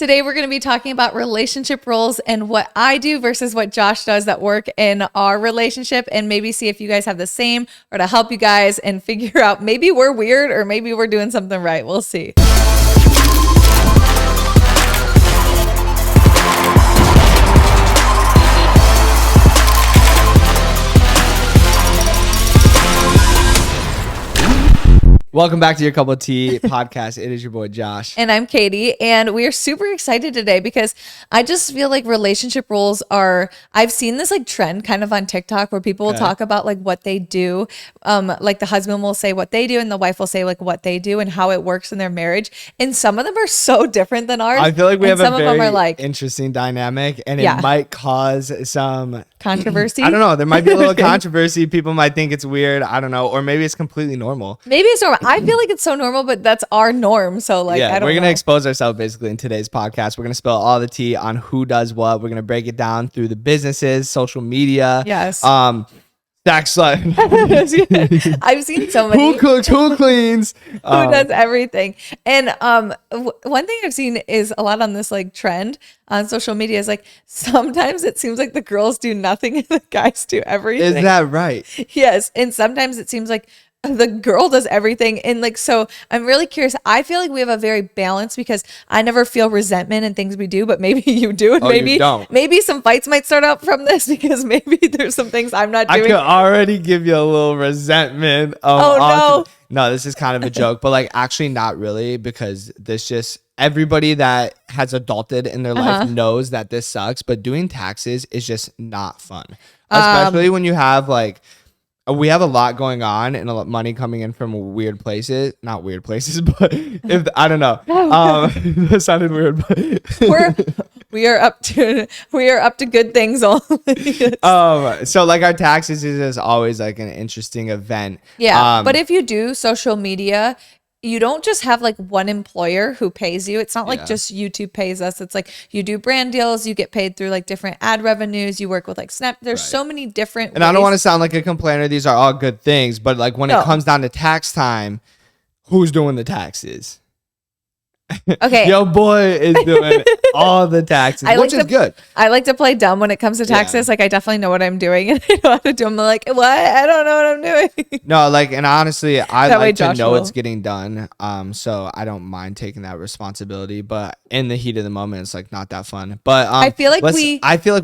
Today, we're going to be talking about relationship roles and what I do versus what Josh does that work in our relationship, and maybe see if you guys have the same, or to help you guys and figure out maybe we're weird or maybe we're doing something right. We'll see. Welcome back to Your Cup of Tea podcast. It is your boy Josh. And I'm Katie. And we are super excited today because I just feel like relationship roles I've seen this like trend kind of on TikTok where people will talk about like what they do. Like the husband will say what they do and the wife will say like what they do and how it works in their marriage. And some of them are so different than ours. I feel like we have a very like, interesting dynamic, and it might cause some controversy. I don't know. There might be a little controversy. People might think it's weird. I don't know. Or maybe it's completely normal. Maybe it's normal. I feel like it's so normal, but that's our norm. So like, I don't know. We're going to expose ourselves basically in today's podcast. We're going to spill all the tea on who does what. We're going to break it down through the businesses, social media. Yes. Tax slut. I've seen so many. Who cooks? Who cleans? Who does everything? And one thing I've seen is a lot on this like trend on social media is like sometimes it seems like the girls do nothing and the guys do everything. Is that right? Yes. And sometimes it seems like the girl does everything. And like, so I'm really curious. I feel like we have a very balance because I never feel resentment in things we do, but maybe you do. And maybe, you don't. Maybe some fights might start out from this because maybe there's some things I'm not doing. I could already give you a little resentment. No. No, this is kind of a joke, but like actually not really, because this just everybody that has adulted in their life knows that this sucks, but doing taxes is just not fun. Especially when you have like, we have a lot going on and a lot of money coming in from weird places. Not weird places, but if I don't know. That sounded weird, but we are up to good things only. So like our taxes is just always like an interesting event. Yeah. But if you do social media, you don't just have like one employer who pays you. It's not like just YouTube pays us. It's like you do brand deals, you get paid through like different ad revenues, you work with like Snap. There's so many different ways. I don't want to sound like a complainer. These are all good things, but like when it comes down to tax time, who's doing the taxes? Okay. Your boy is doing all the taxes, which is good. I like to play dumb when it comes to taxes. Like I definitely know what I'm doing and I know how to do them. I'm like, what? I don't know what I'm doing. No, like, and honestly, I like to know will. It's getting done. So I don't mind taking that responsibility, but in the heat of the moment, it's like not that fun. But I feel like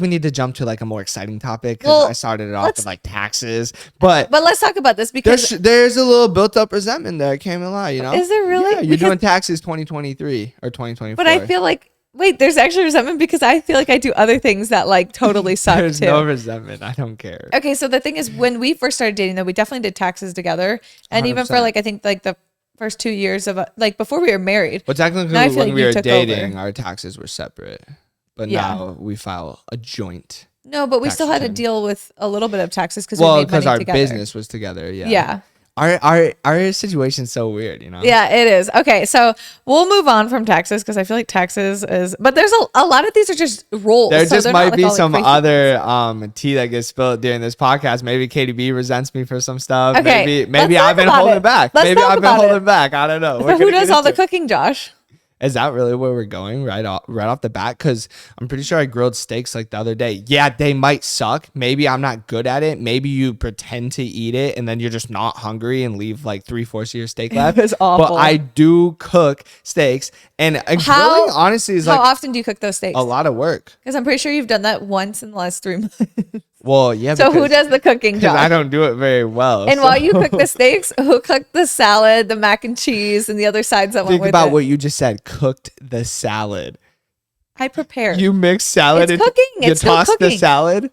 we need to jump to like a more exciting topic because I started it off with like taxes, but let's talk about this because there's a little built up resentment there. I can't even lie, you know? Is there really? Yeah, you're doing taxes 2023 or 2024. But I feel like, wait, there's actually resentment because I feel like I do other things that like totally suck There's too. no resentment. I don't care. Okay, so the thing is, when we first started dating, though, we definitely did taxes together, and 100%. Even for like I think like the first 2 years of like before we were married. Well, technically, when we were dating, our taxes were separate, but now we file a joint. No, but we still had to deal with a little bit of taxes because our business was together. Yeah. Our situation's so weird, you know? Yeah, it is. Okay, so we'll move on from taxes because I feel like taxes is, but there's a lot of these are just roles. There just might be some other tea that gets spilled during this podcast. Maybe KDB resents me for some stuff. Okay, maybe I've been holding back. Maybe I've been holding back. I don't know. But who does all the cooking, Josh? Is that really where we're going right off the bat? Because I'm pretty sure I grilled steaks like the other day. Yeah, they might suck. Maybe I'm not good at it. Maybe you pretend to eat it and then you're just not hungry and leave like 3/4 of your steak left. It's awful. But I do cook steaks, and grilling honestly is like, how often do you cook those steaks? A lot of work. Because I'm pretty sure you've done that once in the last 3 months. Well, yeah. So who does the cooking, Josh? I don't do it very well. And while you cook the steaks, who cooked the salad, the mac and cheese, and the other sides that went with it? Think about what you just said. Cooked the salad. I prepared. You mix salad. It's cooking. You toss the salad.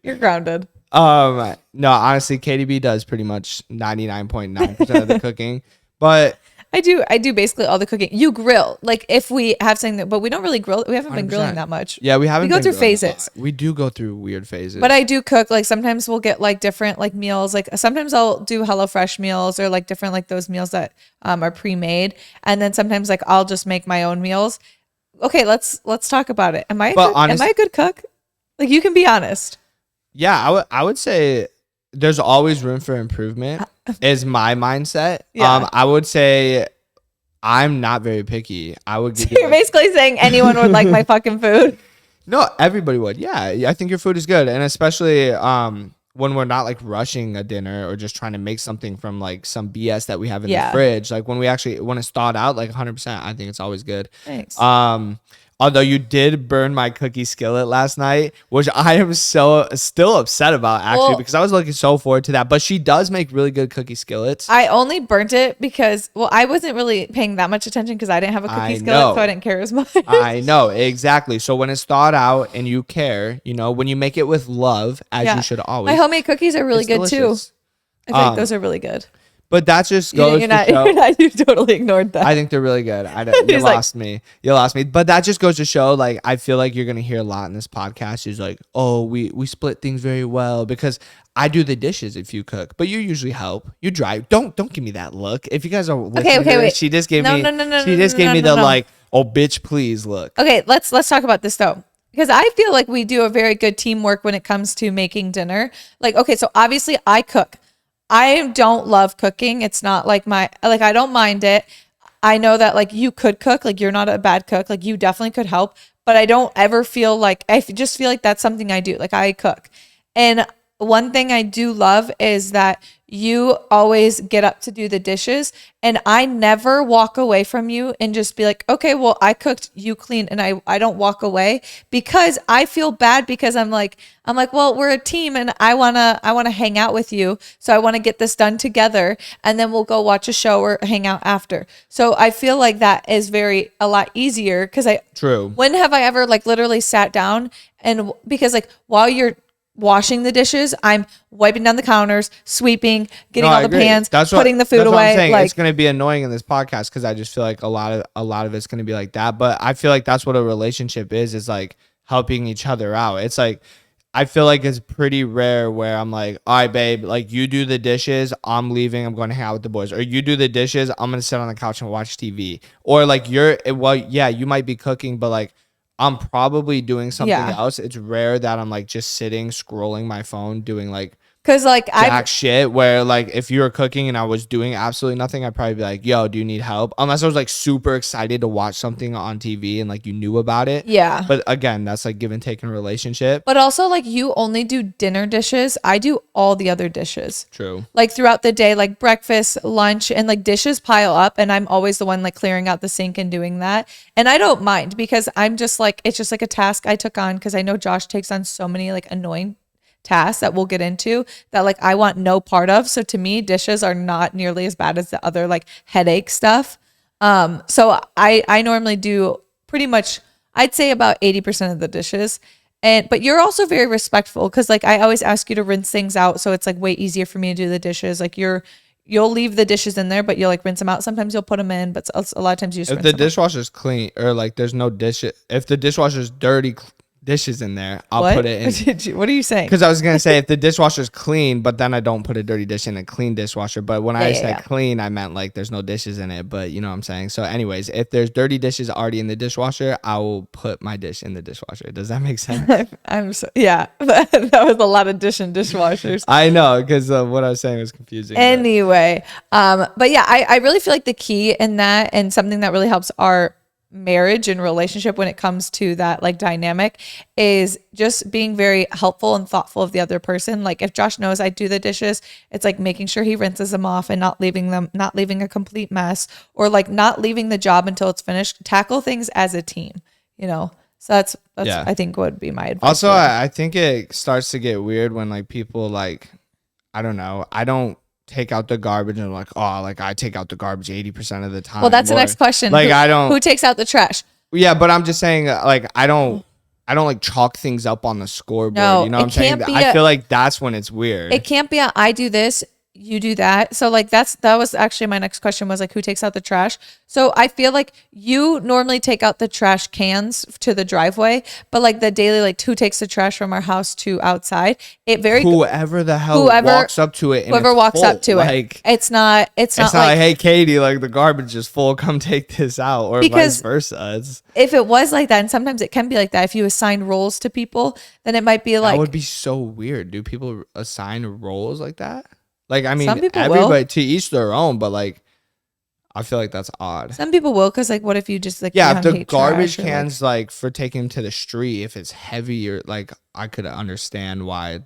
You're grounded. No, honestly, KDB does pretty much 99.9% of the cooking, but I do basically all the cooking. You grill, like if we have something but we don't really grill. We haven't been grilling that much. Yeah, we haven't. We go through phases. We do go through weird phases. But I do cook. Like sometimes we'll get like different like meals. Like sometimes I'll do HelloFresh meals or like different like those meals that are pre-made. And then sometimes like I'll just make my own meals. Okay, let's talk about it. Am I a good cook? Like you can be honest. Yeah, I would say there's always room for improvement is my mindset. Yeah. I would say I'm not very picky. I would give So you you're basically saying anyone would like my fucking food. no, everybody would. Yeah, I think your food is good, and especially when we're not like rushing a dinner or just trying to make something from like some BS that we have in the Yeah. fridge. Like when it's thawed out, like 100%, I think it's always good. Thanks. Although you did burn my cookie skillet last night, which I am so still upset about actually Well, because I was looking so forward to that. But she does make really good cookie skillets. I only burnt it because, well, I wasn't really paying that much attention because I didn't have a cookie skillet, so I didn't care as much. I know, exactly. So when it's thawed out and you care, when you make it with love, as you should always. My homemade cookies are really it's good delicious. too. I feel like those are really good. But that just goes to show. You totally ignored that. I think they're really good. You lost me. You lost me. But that just goes to show, like, I feel like you're gonna hear a lot in this podcast. Is like, oh, we split things very well because I do the dishes if you cook, but you usually help. You drive. Don't give me that look. If you guys are listening to this, wait. she just gave me. No, She just gave me the like, oh, bitch, please look. Okay, let's talk about this though. Because I feel like we do a very good teamwork when it comes to making dinner. Like, okay, so obviously I cook. I don't love cooking. It's not like I don't mind it. I know that like you could cook, like you're not a bad cook, like you definitely could help, but I don't ever feel like, just feel like that's something I do. Like I cook. And one thing I do love is that you always get up to do the dishes and I never walk away from you and just be like, okay, well, I cooked, you clean, and I don't walk away because I feel bad because I'm like, well, we're a team and I want to hang out with you. So I want to get this done together and then we'll go watch a show or hang out after. So I feel like that is a lot easier because True. When have I ever like literally sat down and because like while you're washing the dishes, I'm wiping down the counters, sweeping, getting all the pans, putting the food away. I'm saying. Like, it's going to be annoying in this podcast because I just feel like a lot of it's going to be like that. But I feel like that's what a relationship is like helping each other out. It's like I feel like it's pretty rare where I'm like, all right, babe, like you do the dishes, I'm leaving, I'm going to hang out with the boys, or you do the dishes, I'm going to sit on the couch and watch TV, or like you might be cooking, but like I'm probably doing something else. It's rare that I'm like just sitting, scrolling my phone, doing like because like jack shit. Where like if you were cooking and I was doing absolutely nothing, I'd probably be like, yo, do you need help? Unless I was like super excited to watch something on TV and like you knew about it. Yeah. But again, that's like give and take in relationship. But also like you only do dinner dishes. I do all the other dishes. True. Like throughout the day, like breakfast, lunch, and like dishes pile up and I'm always the one like clearing out the sink and doing that. And I don't mind because I'm just like, it's just like a task I took on because I know Josh takes on so many like annoying tasks that we'll get into that like I want no part of. So to me, dishes are not nearly as bad as the other like headache stuff. So I normally do pretty much, I'd say about 80% of the dishes. But you're also very respectful because like I always ask you to rinse things out. So it's like way easier for me to do the dishes. Like you'll leave the dishes in there, but you'll like rinse them out. Sometimes you'll put them in, but a lot of times you just if rinse the them dishwasher's clean or like there's no dish, if the dishwasher's dirty dishes in there, I'll put it in. What are you saying? Because I was gonna say if the dishwasher's clean, but then I don't put a dirty dish in a clean dishwasher. But when I said clean, I meant like there's no dishes in it. But you know what I'm saying. So, anyways, if there's dirty dishes already in the dishwasher, I will put my dish in the dishwasher. Does that make sense? Yeah, that was a lot of dishwashers. I know because what I was saying was confusing. Anyway, but yeah, I really feel like the key in that and something that really helps our marriage and relationship when it comes to that like dynamic is just being very helpful and thoughtful of the other person. Like if Josh knows I do the dishes, it's like making sure he rinses them off and not leaving a complete mess or like not leaving the job until it's finished. Tackle things as a team, so that's I think would be my advice. Also, I think it starts to get weird when like people like, I don't know, I don't take out the garbage and like, oh, like I take out the garbage 80% of the time. Well, that's the next question. Like who takes out the trash? Yeah, but I'm just saying like I don't like chalk things up on the scoreboard. No, you know what I'm saying? I feel like that's when it's weird. It can't be I do this, you do that. So like that was actually my next question was like who takes out the trash? So I feel like you normally take out the trash cans to the driveway, but like the daily like who takes the trash from our house to outside? Whoever the hell walks up to it. Whoever walks up to it. It's not like hey Katie, like the garbage is full, come take this out, or vice versa. If it was like that, and sometimes it can be like that, if you assign roles to people, then it might be like that would be so weird. Do people assign roles like that? Like, I mean, some people everybody will. to each their own, but like, I feel like that's odd. Some people will, because like, what if you just like Yeah, if the hate garbage trash or, cans like for taking them to the street, if it's heavy or like I could understand why.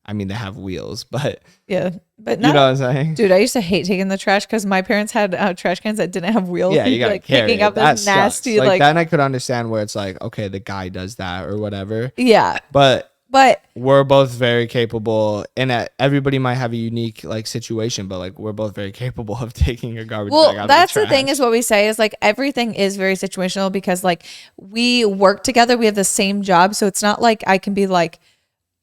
I mean, they have wheels, but yeah, but you know not, what I'm saying? dude. I used to hate taking the trash because my parents had trash cans that didn't have wheels. Yeah, you gotta like carry picking it. up That this sucks. nasty Like then I could understand where it's like, okay, the guy does that or whatever. yeah, But but we're both very capable, and everybody might have a unique like situation, but like we're both very capable of taking a garbage bag out that's of the thing trash. is what we say is like everything is very situational because like we work together, we have the same job, so it's not like I can be like,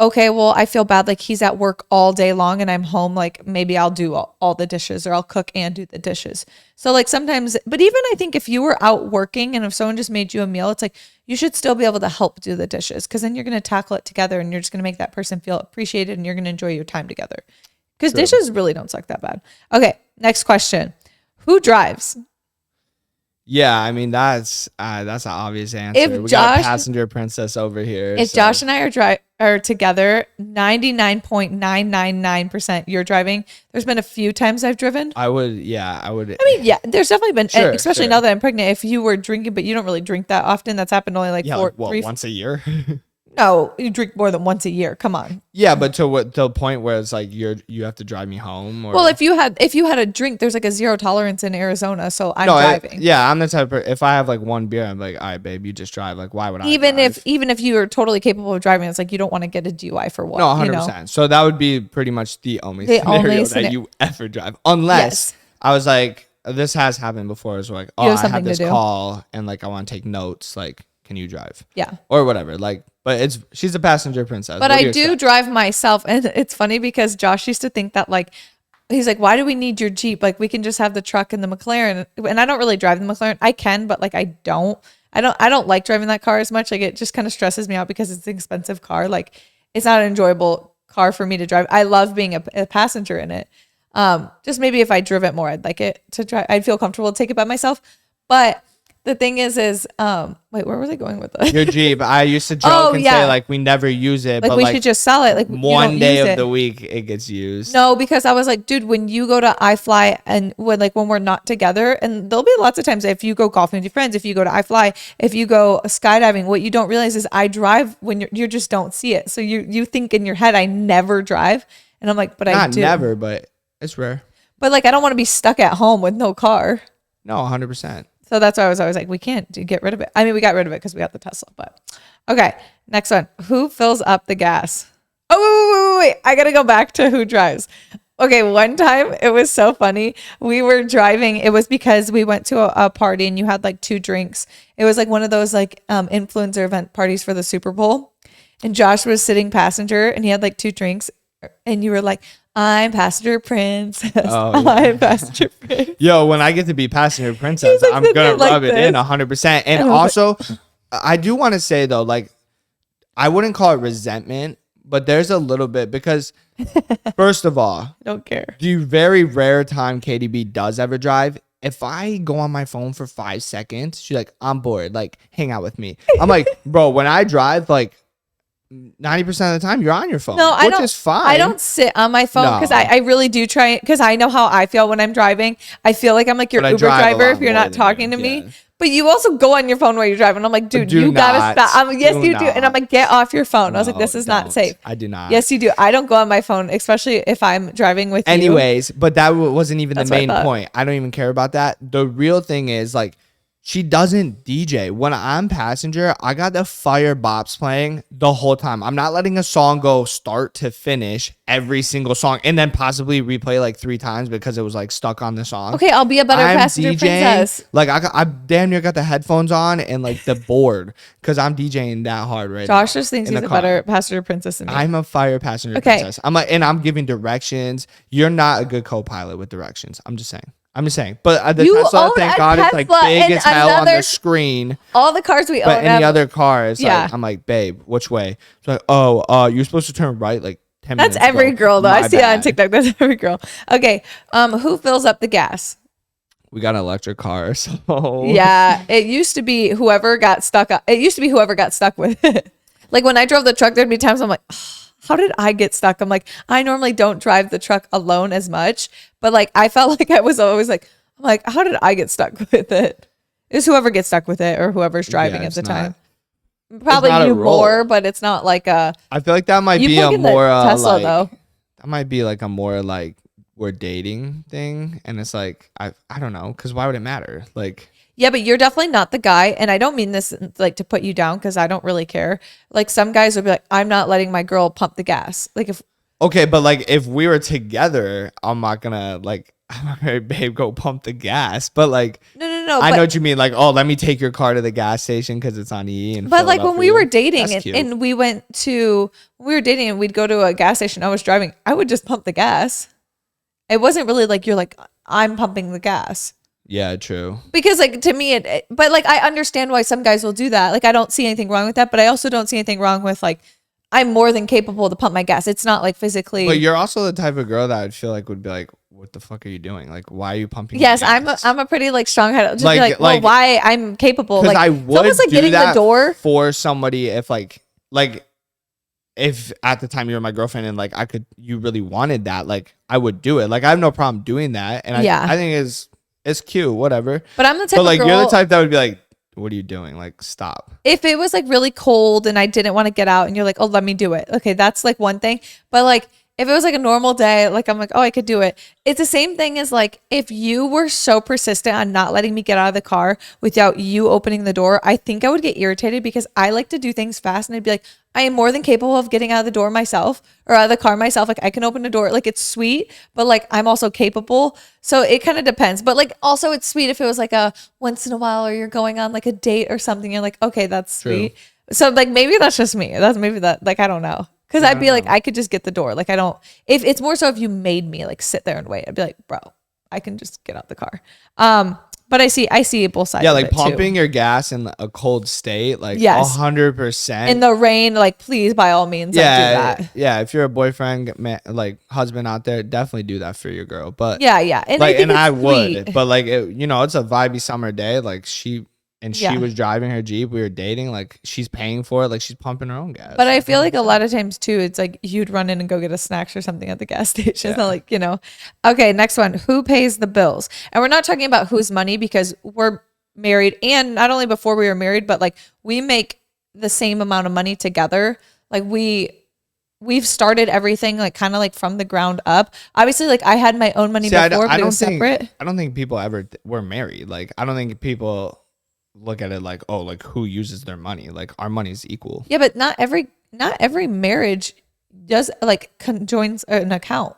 okay, well, I feel bad. Like he's at work all day long and I'm home. Like maybe I'll do all the dishes or I'll cook and do the dishes. So like sometimes, but even I think if you were out working and if someone just made you a meal, it's like you should still be able to help do the dishes because then you're going to tackle it together and you're just going to make that person feel appreciated and you're going to enjoy your time together. Because dishes really don't suck that bad. Okay, next question. Who drives? Yeah, I mean that's an obvious answer. If We Josh- got passenger princess over here. If so- Josh and I are together, 99.999% you're driving. There's been a few times I've driven. I would. I mean, yeah, there's definitely been, Sure, especially sure. now that I'm pregnant, if you were drinking, but you don't really drink that often. That's happened only like once a year. No, you drink more than once a year. Come on. Yeah, but to the point where it's like you have to drive me home. Or, Well, if you had a drink, there's like a zero tolerance in Arizona, so I'm driving. Yeah, I'm the type of, if I have like one beer, I'm like, all right, babe, you just drive. Like, why would I? Even if you are totally capable of driving, it's like you don't want to get a DUI for what? No, 100%. So that would be pretty much the only scenario that you ever drive, unless I was like, this has happened before. It's like, oh, I have this call and like I want to take notes. Like, can you drive? Yeah, or whatever. Like, but she's a passenger princess. But I do drive myself, and it's funny because Josh used to think that like. He's like, why do we need your Jeep? Like, we can just have the truck and the McLaren. And I don't really drive the McLaren. I can, but like, I don't like driving that car as much. Like, it just kind of stresses me out because it's an expensive car. Like, it's not an enjoyable car for me to drive. I love being a passenger in it. Just maybe if I drove it more, I'd like it to drive. I'd feel comfortable to take it by myself. But the thing is, wait, where was I going with this? Your Jeep. I used to joke and say like we never use it, like but we should just sell it. Like one day of the week it gets used. No, because I was like, dude, when you go to iFly and when we're not together, and there'll be lots of times if you go golfing with your friends, if you go to iFly, if you go skydiving, what you don't realize is I drive when you just don't see it. So you think in your head I never drive, and I'm like, but I do. Not never, but it's rare. But like I don't want to be stuck at home with no car. No, 100%. So that's why I was always like, we can't get rid of it. I mean, we got rid of it because we got the Tesla. But okay, next one. Who fills up the gas? Oh, wait. I got to go back to who drives. Okay, one time it was so funny. We were driving. It was because we went to a party and you had like 2 drinks. It was like one of those like influencer event parties for the Super Bowl. And Josh was sitting passenger and he had like 2 drinks. And you were like, I'm passenger princess. Oh, yeah. I'm passenger princess. Yo, when I get to be passenger princess, like, I'm going to rub it in 100%. And also, I do want to say though, like, I wouldn't call it resentment, but there's a little bit because first of all, I don't care. The very rare time KDB does ever drive, if I go on my phone for 5 seconds, she's like, I'm bored. Like, hang out with me. I'm like, bro, when I drive, like, 90% of the time you're on your phone. No, I don't. Which is fine. I don't sit on my phone because I really do try because I know how I feel when I'm driving. I feel like I'm like your Uber driver if you're not talking to me. But you also go on your phone while you're driving. I'm like, dude, you gotta stop. Yes, you do. And I'm like, get off your phone. I was like, this is not safe. I do not. Yes, you do. I don't go on my phone, especially if I'm driving with you. Anyways, but that wasn't even the main point. I don't even care about that. The real thing is like, she doesn't DJ. When I'm passenger, I got the fire bops playing the whole time. I'm not letting a song go start to finish every single song and then possibly replay like 3 times because it was like stuck on the song. Okay, I'll be a better passenger princess. Like I damn near got the headphones on and like the board because I'm DJing that hard right now. Josh just thinks he's a better passenger princess than me. I'm a fire passenger princess. I'm like, and I'm giving directions. You're not a good co-pilot with directions. I'm just saying. But the Tesla, thank God, it's like big as hell on the screen. All the cars we own. But any other car, it's like, I'm like, babe, which way? It's like, you're supposed to turn right like 10 minutes ago. That's every girl, though. I see it on TikTok. TikTok. That's every girl. Okay. Who fills up the gas? We got an electric car, so. Yeah. It used to be whoever got stuck. It used to be whoever got stuck with it. Like when I drove the truck, there'd be times I'm like, how did I get stuck? I'm like, I normally don't drive the truck alone as much, but like I felt like I was always like, I'm like, how did I get stuck with it? It's whoever gets stuck with it or whoever's driving at the time. Probably you more, but it's not like a. I feel like that might be a more Tesla like, though. That might be like a more like we're dating thing, and it's like I don't know, because why would it matter? Like, yeah, but you're definitely not the guy, and I don't mean this like to put you down because I don't really care. Like some guys would be like, I'm not letting my girl pump the gas. Like if okay, but like if we were together, I'm not gonna like, hey, babe, go pump the gas. But like, no. I know what you mean. Like, oh, let me take your car to the gas station because it's on E. And but like when we were dating and we were dating and we'd go to a gas station, I was driving, I would just pump the gas. It wasn't really like you're like, I'm pumping the gas. Yeah, true. Because like to me, but like I understand why some guys will do that. Like I don't see anything wrong with that, but I also don't see anything wrong with like, I'm more than capable to pump my gas. It's not like physically. But you're also the type of girl that I'd feel like would be like, what the fuck are you doing? Like, why are you pumping? Yes, gas? I'm a pretty like strong head. Just like, be like, well, why I'm capable. Like I would almost like do getting that the door for somebody if like if at the time you were my girlfriend and like you really wanted that, like I would do it. Like I have no problem doing that, and I think it's cute, whatever. But I'm the type. But like of girl, you're the type that would be like, what are you doing? Like stop. If it was like really cold and I didn't want to get out, and you're like, oh, let me do it. Okay, that's like one thing. But like if it was like a normal day, like I'm like, oh, I could do it. It's the same thing as like if you were so persistent on not letting me get out of the car without you opening the door, I think I would get irritated because I like to do things fast, and I'd be like, I am more than capable of getting out of the door myself or out of the car myself. Like I can open the door. Like it's sweet, but like I'm also capable. So it kind of depends. But like also it's sweet if it was like a once in a while or you're going on like a date or something. You're like, okay, that's sweet. So like maybe that's just me. That's maybe that like I don't know. Because I'd be like, I could just get the door. Like I don't. If it's more so if you made me like sit there and wait, I'd be like, bro, I can just get out the car. But I see both sides. Yeah, like pumping your gas in a cold state, like 100%. In the rain, like please, by all means, like, do that. Yeah, if you're a boyfriend, like husband out there, definitely do that for your girl. But yeah, and like, I sweet. would, but like, it's a vibey summer day. Like she was driving her Jeep. We were dating. Like she's paying for it. Like she's pumping her own gas. But I feel like a lot of times too, it's like you'd run in and go get a snacks or something at the gas station. It's not like, Okay, next one. Who pays the bills? And we're not talking about whose money because we're married, and not only before we were married, but like we make the same amount of money together. Like we've started everything like kind of like from the ground up. Obviously, like I had my own money before, but it was separate. I don't think people ever were married. Like I don't think people look at it like, oh, like who uses their money? Like our money's equal. Yeah, but not every marriage does like joins an account.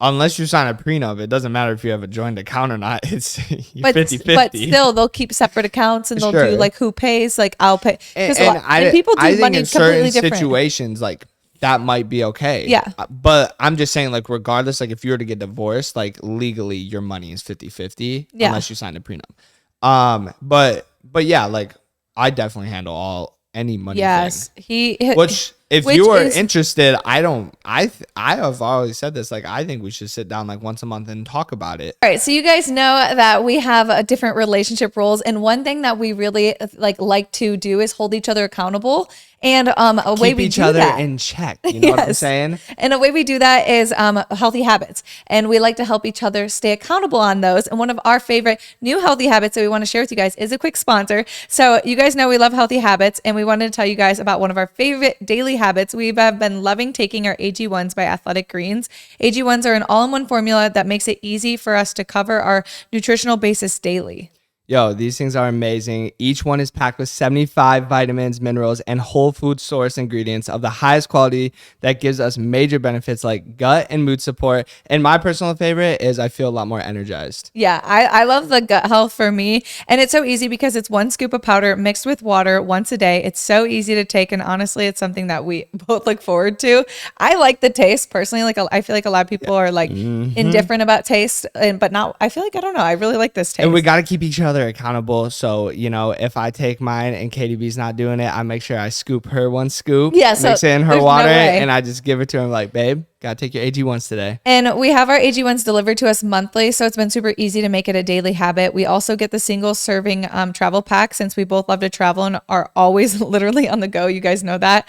Unless you sign a prenup, it doesn't matter if you have a joint account or not. It's 50-50. But still, they'll keep separate accounts and they'll do like who pays, like I'll pay. And people do money completely different. Situations like that might be okay. Yeah. But I'm just saying, like, regardless, like if you were to get divorced, like legally your money is 50-50 unless you sign a prenup. But yeah, like I definitely handle any money. Yes, thing. Which you are interested, I have always said this. Like I think we should sit down like once a month and talk about it. All right, so you guys know that we have a different relationship roles, and one thing that we really like to do is hold each other accountable. And a way we keep each do other that, in check. You know what I'm saying? And a way we do that is healthy habits. And we like to help each other stay accountable on those. And one of our favorite new healthy habits that we want to share with you guys is a quick sponsor. So you guys know we love healthy habits, and we wanted to tell you guys about one of our favorite daily habits. We have been loving taking our AG1s by Athletic Greens. AG1s are an all-in-one formula that makes it easy for us to cover our nutritional basis daily. Yo, these things are amazing. Each one is packed with 75 vitamins, minerals, and whole food source ingredients of the highest quality that gives us major benefits like gut and mood support. And my personal favorite is I feel a lot more energized. Yeah, I love the gut health for me. And it's so easy because it's one scoop of powder mixed with water once a day. It's so easy to take. And honestly, it's something that we both look forward to. I like the taste personally. Like I feel like a lot of people are like indifferent about taste, but not, I feel like, I don't know. I really like this taste. And we got to keep each other accountable. So, if I take mine and Katie B's not doing it, I make sure I scoop her one scoop, so mix it in her water, and I just give it to him like, babe, Gotta take your AG1s today. And we have our AG1s delivered to us monthly, so it's been super easy to make it a daily habit. We also get the single serving travel pack since we both love to travel and are always literally on the go. You guys know that.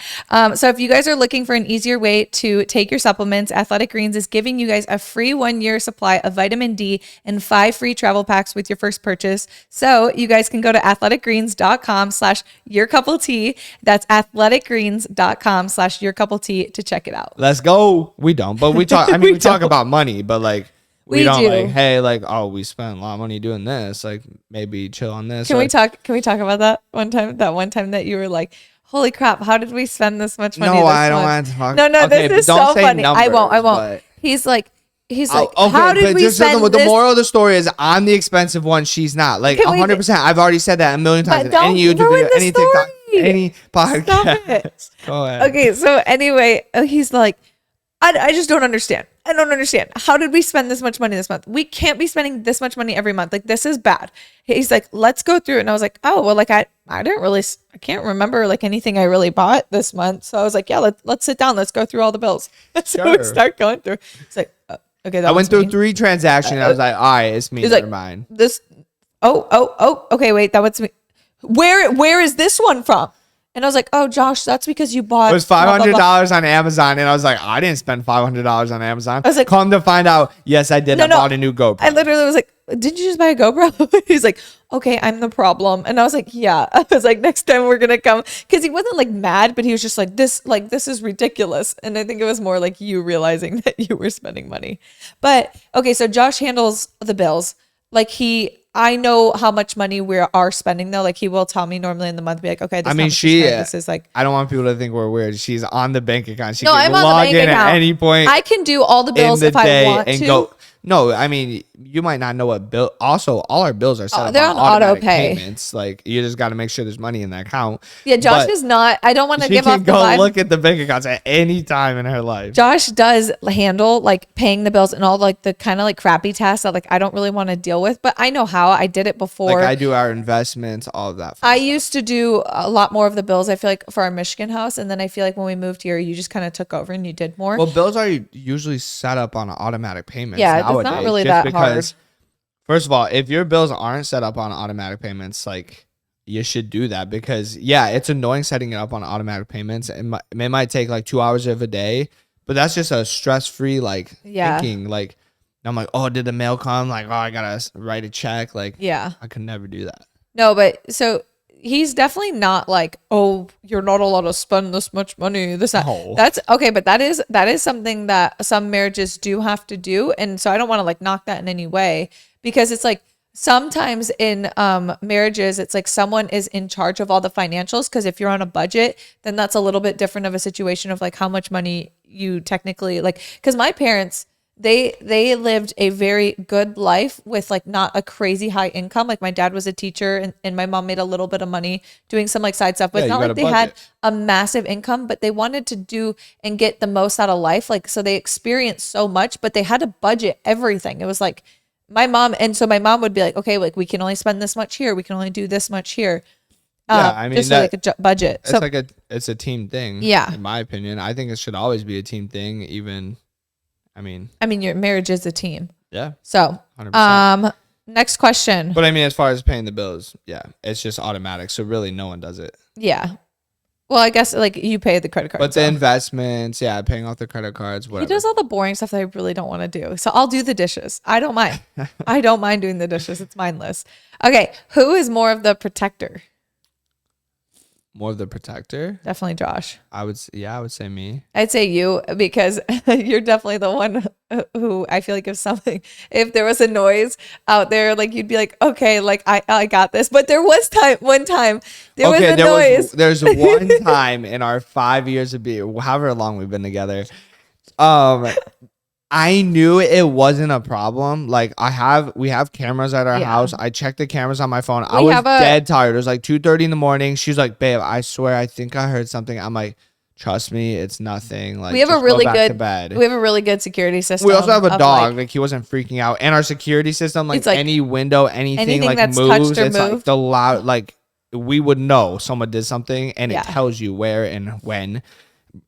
So if you guys are looking for an easier way to take your supplements, Athletic Greens is giving you guys a free 1-year supply of vitamin D and 5 free travel packs with your first purchase. So you guys can go to athleticgreens.com/yourcupoftea. That's athleticgreens.com/yourcupoftea to check it out. Let's go. We don't, but we talk. I mean, we talk about money, but like we don't do. like, hey, like, oh, we spent a lot of money doing this. Like maybe chill on this. Can we talk about that one time? That one time that you were like, "Holy crap! How did we spend this much money?" No, this I don't month? want to talk. No, okay, this is don't so say funny. Numbers, I won't. but- He's like, okay, how did but we just spend the this? moral of the story is I'm the expensive one. She's not. Like Can we- 100%. I've already said that a million times in don't any YouTube ruin video, the any TikTok, story. any podcast. Stop it. Go ahead. Okay, so anyway, he's like, I just don't understand. I don't understand. How did we spend this much money this month? We can't be spending this much money every month. Like, this is bad. He's like, let's go through it. And I was like, oh, well, like I can't remember like anything I really bought this month. So I was like, yeah, let's sit down. Let's go through all the bills. So we start going through. It's like, okay. I went through 3 transactions. I was like, all right, it's me. Never mind. This. Oh. Okay, wait. That was me. Where is this one from? And I was like, oh, Josh, that's because you bought. It was $500 on Amazon, and I was like, I didn't spend $500 on Amazon. I was like, come to find out, yes, I did. I bought a new GoPro. I literally was like, didn't you just buy a GoPro? He's like, okay, I'm the problem. And I was like, yeah. I was like, next time we're gonna come, because he wasn't like mad, but he was just like, this is ridiculous. And I think it was more like you realizing that you were spending money. But okay, so Josh handles the bills. Like I know how much money we are spending though. Like he will tell me normally in the month, be like, okay, this is like. I don't want people to think we're weird. She's on the bank account. She no, can I'm on log the bank in account. at any point. I can do all the bills if I want to. Go. No, I mean, you might not know what bill. Also, all our bills are set up they're on on automatic auto pay. payments. Like you just got to make sure there's money in that account. Yeah, Josh is not. I don't want to give off the vibe. She can go look at the bank accounts at any time in her life. Josh does handle like paying the bills and all like the kind of like crappy tasks that like I don't really want to deal with, but I know how. I did it before. Like I do our investments, all of that. I used to do a lot more of the bills. I feel like for our Michigan house, and then I feel like when we moved here, you just kind of took over and you did more. Well, bills are usually set up on automatic payments. Yeah, nowadays, it's not really just that because, hard. First of all, if your bills aren't set up on automatic payments, like you should do that because it's annoying setting it up on automatic payments. It might take like 2 hours of a day, but that's just a stress-free thinking. Like I'm like, oh, did the mail come? Like, oh, I gotta write a check. Like, I could never do that. No, but so he's definitely not like, oh, you're not allowed to spend this much money. No. That's okay, but that is something that some marriages do have to do, and so I don't want to like knock that in any way because it's like sometimes in marriages it's like someone is in charge of all the financials because if you're on a budget, then that's a little bit different of a situation of like how much money you technically like. Because my parents. They lived a very good life with like not a crazy high income. Like my dad was a teacher and my mom made a little bit of money doing some like side stuff, but it's not like they had a massive income, but they wanted to do and get the most out of life. Like, so they experienced so much, but they had to budget everything. It was like my mom. And so my mom would be like, okay, like we can only spend this much here. We can only do this much here. I mean, just so like a budget. It's like it's a team thing. Yeah. In my opinion, I think it should always be a team thing. Even, I mean, your marriage is a team. Yeah. So, 100%. Next question. But I mean, as far as paying the bills, it's just automatic. So really, no one does it. Yeah. Well, I guess like you pay the credit card. But the investments, paying off the credit cards, whatever. He does all the boring stuff that I really don't want to do. So I'll do the dishes. I don't mind. I don't mind doing the dishes. It's mindless. Okay. Who is more of the protector? More of the protector? Definitely Josh. I would say me. I'd say you because you're definitely the one who I feel like if there was a noise out there, like you'd be like, okay, like I got this. But there was one time there was a noise. There's one time in our 5 years of being, however long we've been together, I knew it wasn't a problem. Like we have cameras at our house. I checked the cameras on my phone. I was dead tired. It was like 2:30 in the morning. She's like, babe, I swear, I think I heard something. I'm like, trust me, it's nothing. Like, we have just a really go back to good bed. We have a really good security system. We also have a dog. Like he wasn't freaking out. And our security system, like any window, anything like that's moves, touched or it's moved. like the loud, like we would know someone did something and it tells you where and when.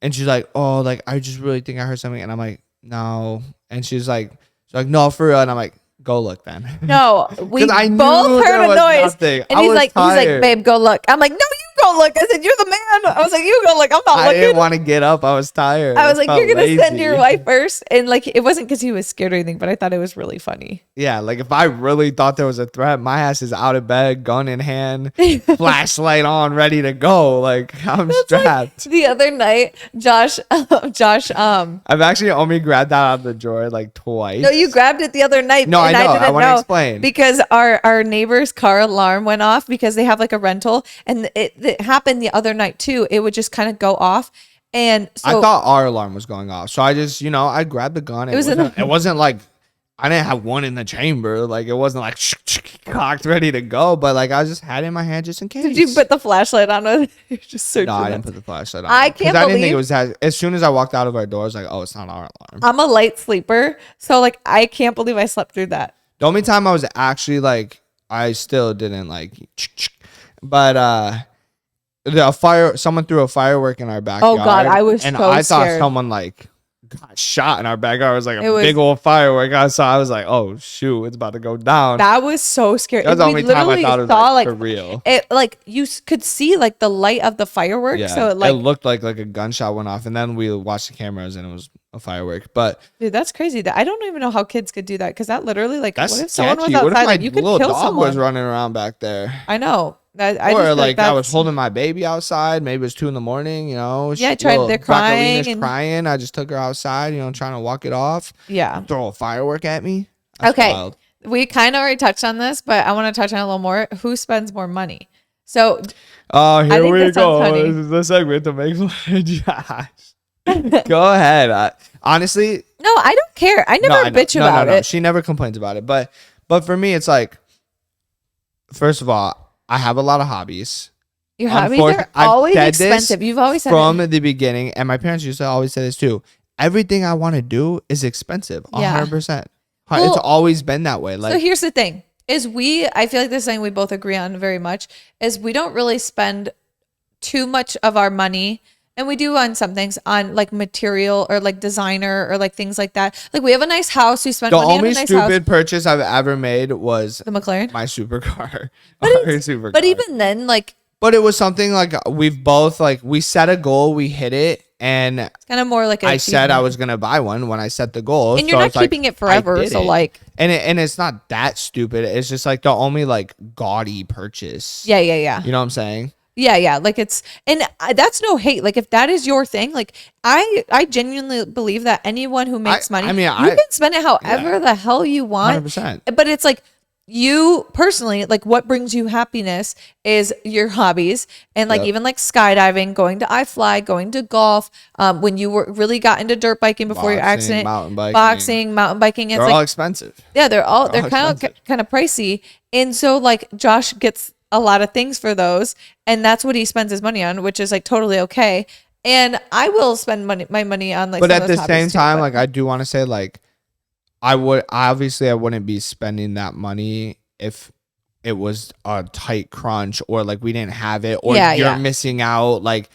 And she's like, oh, like, I just really think I heard something. And I'm like, no. And she's like, no, for real. And I'm like, go look then. No, we I both heard a noise. Nothing. And he's like, babe, go look. I'm like, no, you go look. I said, you're the man. I was like, you go look. I'm not looking. I didn't want to get up. I was tired. I was like, you're going to send your wife first. And like, it wasn't because he was scared or anything, but I thought it was really funny. Yeah. Like if I really thought there was a threat, my ass is out of bed, gun in hand, flashlight on, ready to go. Like I'm strapped. Like, the other night, Josh, I've actually only grabbed that out of the drawer like twice. No, you grabbed it the other night. No, and I know. didn't I want to explain. Because our neighbor's car alarm went off because they have like a rental, and it happened the other night too. It would just kind of go off, and so I thought our alarm was going off, so I just, I grabbed the gun. It wasn't like I didn't have one in the chamber, like it wasn't like cocked ready to go, but like I just had it in my hand just in case. Did you put the flashlight on it? You're just searching. No, I didn't put the flashlight on. I can't believe. I didn't think it was that. As soon as I walked out of our door, I was like, oh, it's not our alarm. I'm a light sleeper, so like I can't believe I slept through that. The only time I was actually like, I still didn't like, but someone threw a firework in our backyard. Oh God, I was and so I thought scared. someone like got shot in our backyard. It was like a big old firework. I was like, oh shoot, it's about to go down. That was so scary. That was the only time I thought it was like for real. It like you could see like the light of the fireworks. Yeah, so it like looked like a gunshot went off, and then we watched the cameras and it was a firework. But dude, that's crazy. That I don't even know how kids could do that, because that literally like that's what if someone was sketchy. outside What if my and you could little kill dog someone? was running around back there? I know. I just Or feel like I was that's- holding my baby outside. Maybe it was 2 a.m. Yeah, they're crying and crying. I just took her outside, trying to walk it off. Yeah. Throw a firework at me. That's okay. wild. We kind of already touched on this, but I want to touch on it a little more. Who spends more money? So Oh, here think we that sounds go. funny. This is the segment to make fun of Josh. Go ahead. Honestly, no, I don't care. I never bitch about it. She never complains about it. But for me, it's like, first of all, I have a lot of hobbies. Your hobbies are always expensive. You've always said from it. the beginning, and my parents used to always say this too. Everything I want to do is expensive. 100%. It's always been that way. Like, so here's the thing: I feel like this is something we both agree on very much. Is we don't really spend too much of our money. And we do on some things on like material or like designer or like things like that. Like we have a nice house. We spent money on a nice house. The only stupid purchase I've ever made was the McLaren, my supercar. But even then, like. But it was something like we've both like we set a goal, we hit it, and it's kind of more like I said I was gonna buy one when I set the goal. And you're not keeping it forever, so like. And it's not that stupid. It's just like the only like gaudy purchase. Yeah. You know what I'm saying? Yeah. Like it's, and that's no hate. Like if that is your thing, like I genuinely believe that anyone who makes money, you can spend it however the hell you want. 100%. But it's like you personally, like what brings you happiness is your hobbies, and like even like skydiving, going to iFly, going to golf. When you really got into dirt biking before your accident, mountain biking. They're all expensive. Yeah, they're kind of pricey, and so like Josh gets a lot of things for those, and that's what he spends his money on, which is like totally okay. And I will spend my money on like, but at the same time, like I do want to say like I wouldn't be spending that money if it was a tight crunch or like we didn't have it or you're missing out. Like,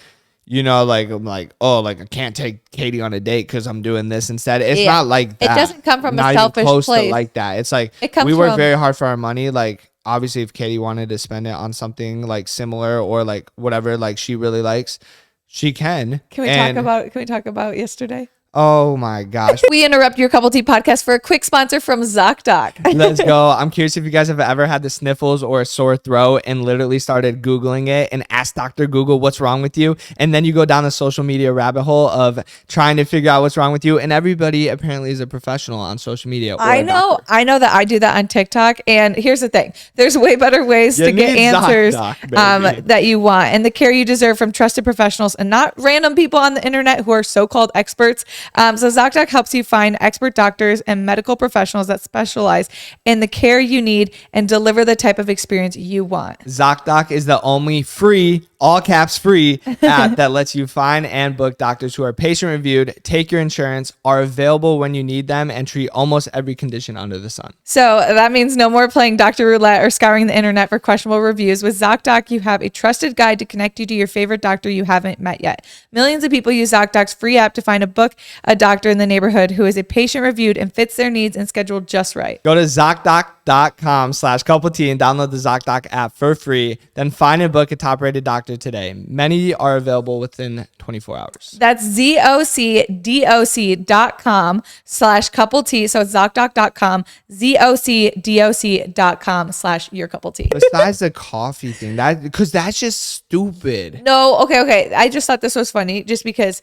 like I'm like, oh, like I can't take Katie on a date because I'm doing this instead. It's not like that. It doesn't come from not a selfish even close place. To like that. It's like we work very hard for our money. Like obviously if Katie wanted to spend it on something like similar or like whatever like she really likes, she can. Can we talk about yesterday? Oh my gosh. We interrupt your Couple Tea podcast for a quick sponsor from ZocDoc. Let's go. I'm curious if you guys have ever had the sniffles or a sore throat and literally started Googling it and asked Dr. Google what's wrong with you. And then you go down the social media rabbit hole of trying to figure out what's wrong with you. And everybody apparently is a professional on social media. I know that I do that on TikTok. And here's the thing. There's way better ways to get answers that you want and the care you deserve from trusted professionals and not random people on the internet who are so-called experts. So ZocDoc helps you find expert doctors and medical professionals that specialize in the care you need and deliver the type of experience you want. ZocDoc is the only free all caps free app that lets you find and book doctors who are patient reviewed, take your insurance, are available when you need them, and treat almost every condition under the sun. So that means no more playing Dr. Roulette or scouring the internet for questionable reviews. With ZocDoc, you have a trusted guide to connect you to your favorite doctor you haven't met yet. Millions of people use ZocDoc's free app to find a doctor in the neighborhood who is a patient reviewed and fits their needs and scheduled just right. Go to ZocDoc.com/couplet and download the ZocDoc app for free. Then find and book a top-rated doctor today. Many are available within 24 hours. That's ZocDoc.com/couplet. So it's ZocDoc.com, ZocDoc.com/yourcouplet. Besides the coffee thing, because that's just stupid. No, okay. I just thought this was funny just because,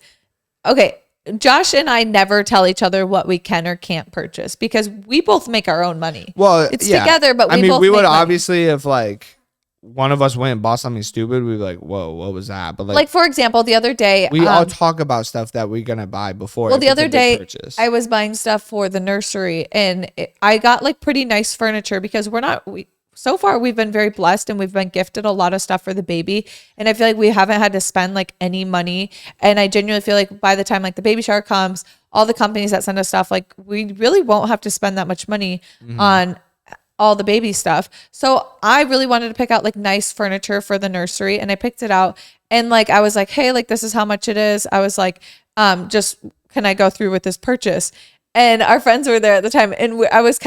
okay, Josh and I never tell each other what we can or can't purchase because we both make our own money. Well, it's together, but we would obviously, if like one of us went and bought something stupid, we'd be like, whoa, what was that? But like for example, the other day, we all talk about stuff that we're going to buy before. Well, the other day I was buying stuff for the nursery and I got like pretty nice furniture because so far we've been very blessed and we've been gifted a lot of stuff for the baby. And I feel like we haven't had to spend like any money. And I genuinely feel like by the time like the baby shower comes, all the companies that send us stuff, like we really won't have to spend that much money on all the baby stuff. So I really wanted to pick out like nice furniture for the nursery and I picked it out. And like, I was like, hey, like this is how much it is. I was like, just can I go through with this purchase? And our friends were there at the time. And I was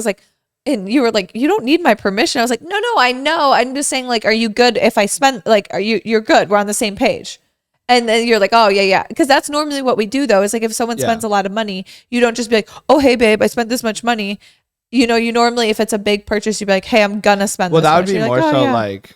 like, and you were like, you don't need my permission. I was like, no, I know. I'm just saying, like, are you good if I spend, like, you're good. We're on the same page. And then you're like, oh, yeah. Because that's normally what we do, though, is like if someone spends a lot of money, you don't just be like, oh, hey, babe, I spent this much money. You know, you normally, if it's a big purchase, you'd be like, hey, I'm going to spend this much. Well, that would be you're more like, like,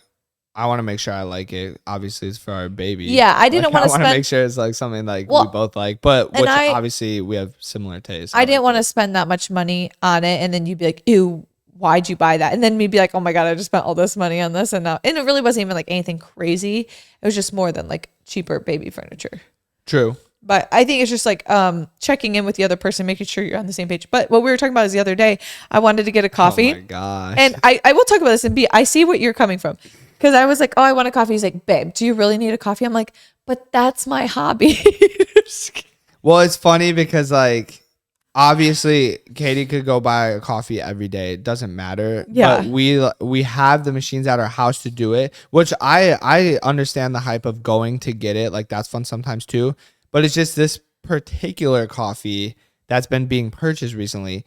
I want to make sure I like it. Obviously, it's for our baby. Yeah, I didn't want to spend. I want to make sure it's like something like we both like, but which obviously we have similar tastes. I didn't want to spend that much money on it. And then you'd be like, ew. Why'd you buy that? And then we'd be like, oh my God, I just spent all this money on this. And it really wasn't even like anything crazy. It was just more than like cheaper baby furniture. True. But I think it's just like checking in with the other person, making sure you're on the same page. But what we were talking about is the other day, I wanted to get a coffee. Oh my gosh. And I will talk about this and I see what you're coming from. Because I was like, oh, I want a coffee. He's like, babe, do you really need a coffee? I'm like, but that's my hobby. Well, it's funny because like, obviously, Katie could go buy a coffee every day. It doesn't matter. Yeah. But we have the machines at our house to do it, which I understand the hype of going to get it. Like, that's fun sometimes too. But it's just this particular coffee that's been being purchased recently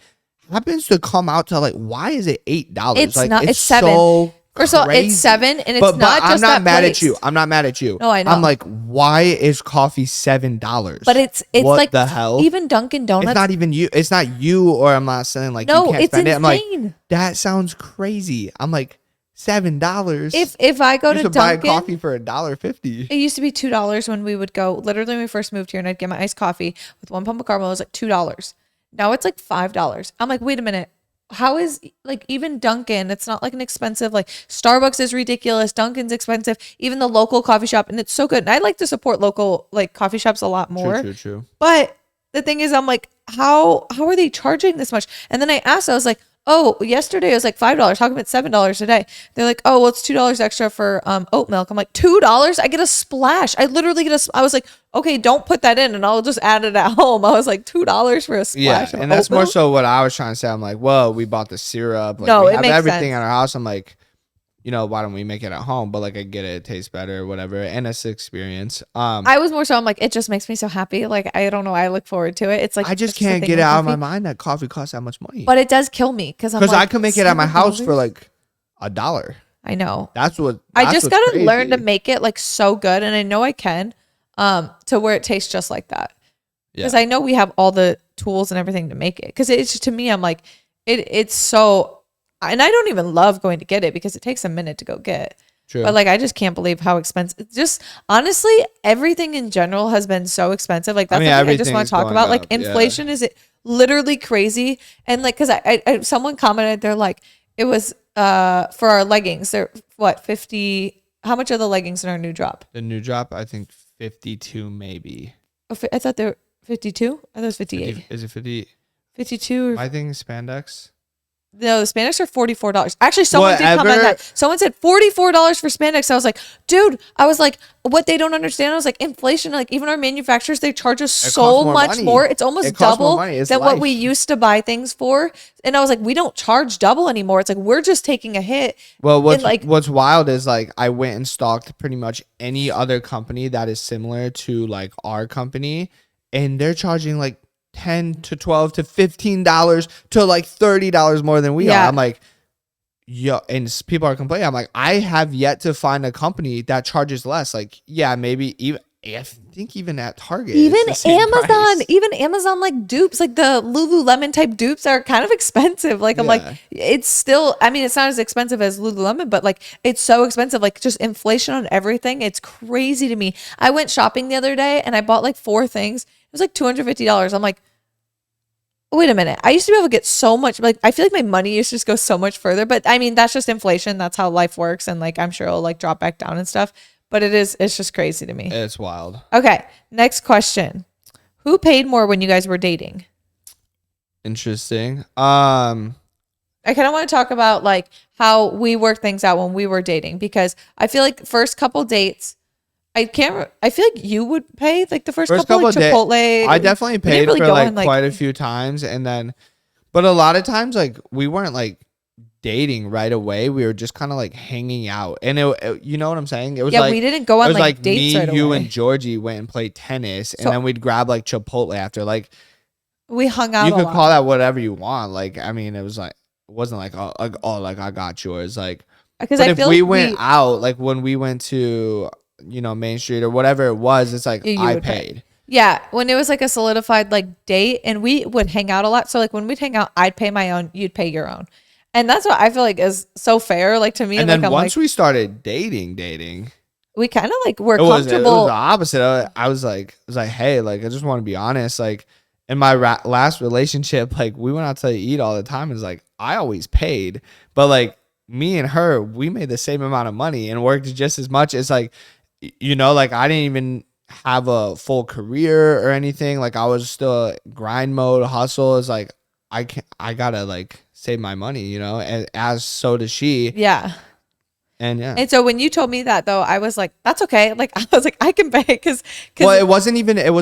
happens to come out to like, why is it $8? It's like, not. It's $7. So First of all, it's $7 and it's not just I'm not mad place. at you. I'm not mad at you. No, I know. I'm like, why is coffee $7? But it's what like the hell? Even Dunkin' Donuts. It's not even you. It's not you, or I'm not saying like no, you can't it's spend insane. it. I'm like, that sounds crazy. I'm like, $7. If I go to Dunkin', buy a coffee for $1.50. It used to be $2 when we would go. Literally, when we first moved here, and I'd get my iced coffee with one pump of caramel. It was like $2. Now it's like $5. I'm like, wait a minute. How is like even Dunkin'? It's not like an expensive, like Starbucks is ridiculous. Dunkin's expensive. Even the local coffee shop, and it's so good. And I like to support local like coffee shops a lot more. True. But the thing is, I'm like, how are they charging this much? And then I asked, I was like, oh, yesterday it was like $5. How come it's $7 today? They're like, oh, well, it's $2 extra for oat milk. I'm like, $2? I get a splash. I literally get I was like, okay, don't put that in and I'll just add it at home. I was like, $2 for a splash. Yeah, and that's more so what I was trying to say. I'm like, well, we bought the syrup. Like, no, we it have makes everything sense. at our house. I'm like, you know, why don't we make it at home? But like, I get it, it tastes better, whatever, and it's an experience. I was more so, I'm like, it just makes me so happy. Like, I don't know, I look forward to it. It's like I just can't get it out of my mind that coffee costs that much money. But it does kill me because I can make it at my house for like $1. I know. That's what I just gotta learn to make it like so good, and I know I can, to where it tastes just like that. Because I know we have all the tools and everything to make it. Because it's just, to me, I'm like, it's so. And I don't even love going to get it because it takes a minute to go get. True. But like, I just can't believe how expensive. Just honestly, everything in general has been so expensive. Like that's something I just want to talk about. Like inflation is literally crazy. And like, cause I someone commented, they're like, it was for our leggings. They're what, 50? How much are the leggings in our new drop? The new drop, I think 52 maybe. Oh, I thought they were 52. I thought it was 58. 50, is it 50? 52 or I think spandex. No, the spandex are $44. Actually, someone did comment Whatever. that. Someone said $44 for spandex. I was like, dude, I was like, what they don't understand, I was like, inflation, like even our manufacturers, they charge us so costs more much money. more. It's almost It costs more double money. It's than what life. we used to buy things for. And I was like, we don't charge double anymore. It's like we're just taking a hit. Well, And like, what's wild is like I went and stalked pretty much any other company that is similar to like our company, and they're charging like $10 to $12 to $15 to like $30 more than we are. Yeah. I'm like, yo, and people are complaining. I'm like, I have yet to find a company that charges less. Like, yeah, maybe even I think even at Target, even it's the same Amazon, price. even Amazon like dupes, like the Lululemon type dupes are kind of expensive. Like I'm Yeah. like, it's still, I mean, it's not as expensive as Lululemon, but like it's so expensive. Like just inflation on everything. It's crazy to me. I went shopping the other day and I bought like 4 things. It was like $250. I'm like, wait a minute. I used to be able to get so much, like I feel like my money used to just go so much further, but I mean, that's just inflation. That's how life works. And like, I'm sure it'll like drop back down and stuff, but it's just crazy to me. It's wild. Okay. Next question. Who paid more when you guys were dating? Interesting. I kind of want to talk about like how we worked things out when we were dating, because I feel like first couple dates, I feel like you would pay like the first couple like Chipotle. I definitely We didn't paid really for go like in, like- quite a few times, and then, but a lot of times like we weren't like dating right away. We were just kind of like hanging out, and you know what I'm saying? It was Yeah, like we didn't go it on was like like dates me, right you, away. and Georgie went and played tennis, and So- then we'd grab like Chipotle after. Like We hung out you a could lot. call that whatever you want. Like I mean, it was like it wasn't like like I got yours. Like Because but I if feel we like went out, like when we went to Main Street or whatever it was, it's like You I would pay. paid. Yeah, when it was like a solidified like date and we would hang out a lot. So like when we'd hang out, I'd pay my own, you'd pay your own. And that's what I feel like is so fair, like to me. And like then I'm once like, we started dating, we kind of like were it was comfortable. the opposite. I was like, hey, like I just want to be honest. Like in my last relationship, like we went out to eat all the time. It's like I always paid, but like me and her, we made the same amount of money and worked just as much. As like, like I didn't even have a full career or anything. Like I was still grind mode, hustle. It's like I gotta like save my money, and as so does she. Yeah. And yeah. And so when you told me that though, I was like, that's okay. Like I was like, I can pay because Well, it wasn't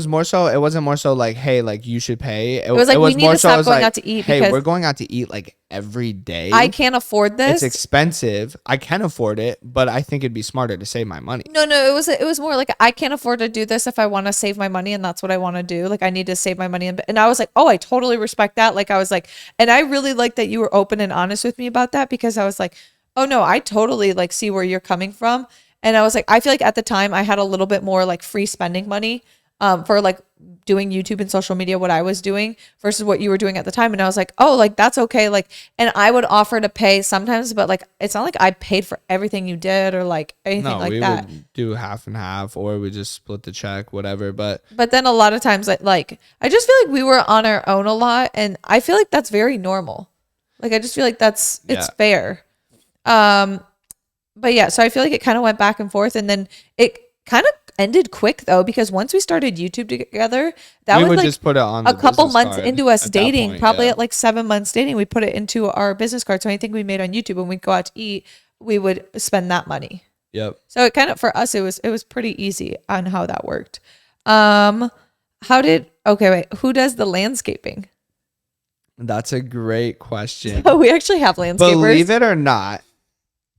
more so like, hey, like you should pay. It was like, we need to stop it was going like, out to eat hey, because we're going out to eat like every day. I can't afford this. It's expensive. I can afford it, but I think it'd be smarter to save my money. No, it was more like I can't afford to do this if I want to save my money and that's what I want to do. Like I need to save my money and I was like, "Oh, I totally respect that." Like I was like, and I really like that you were open and honest with me about that because I was like, "Oh no, I totally like see where you're coming from." And I was like, I feel like at the time I had a little bit more like free spending money for like doing YouTube and social media, what I was doing versus what you were doing at the time. And I was like, oh, like that's okay. Like, and I would offer to pay sometimes, but like, it's not like I paid for everything you did or like anything like we that. would do half and half, or we just split the check, whatever. But then a lot of times like, I just feel like we were on our own a lot. And I feel like that's very normal. Like, I just feel like it's fair. But yeah, so I feel like it kind of went back and forth and then it kind of ended quick though, because once we started YouTube together, that was like just put it on a couple months card into us at that dating, point, probably yeah. at like 7 months dating, we put it into our business card. So anything we made on YouTube when we go out to eat, we would spend that money. Yep. So it kind of, for us, it was pretty easy on how that worked. Who does the landscaping? That's a great question. Oh, we actually have landscapers. Believe it or not,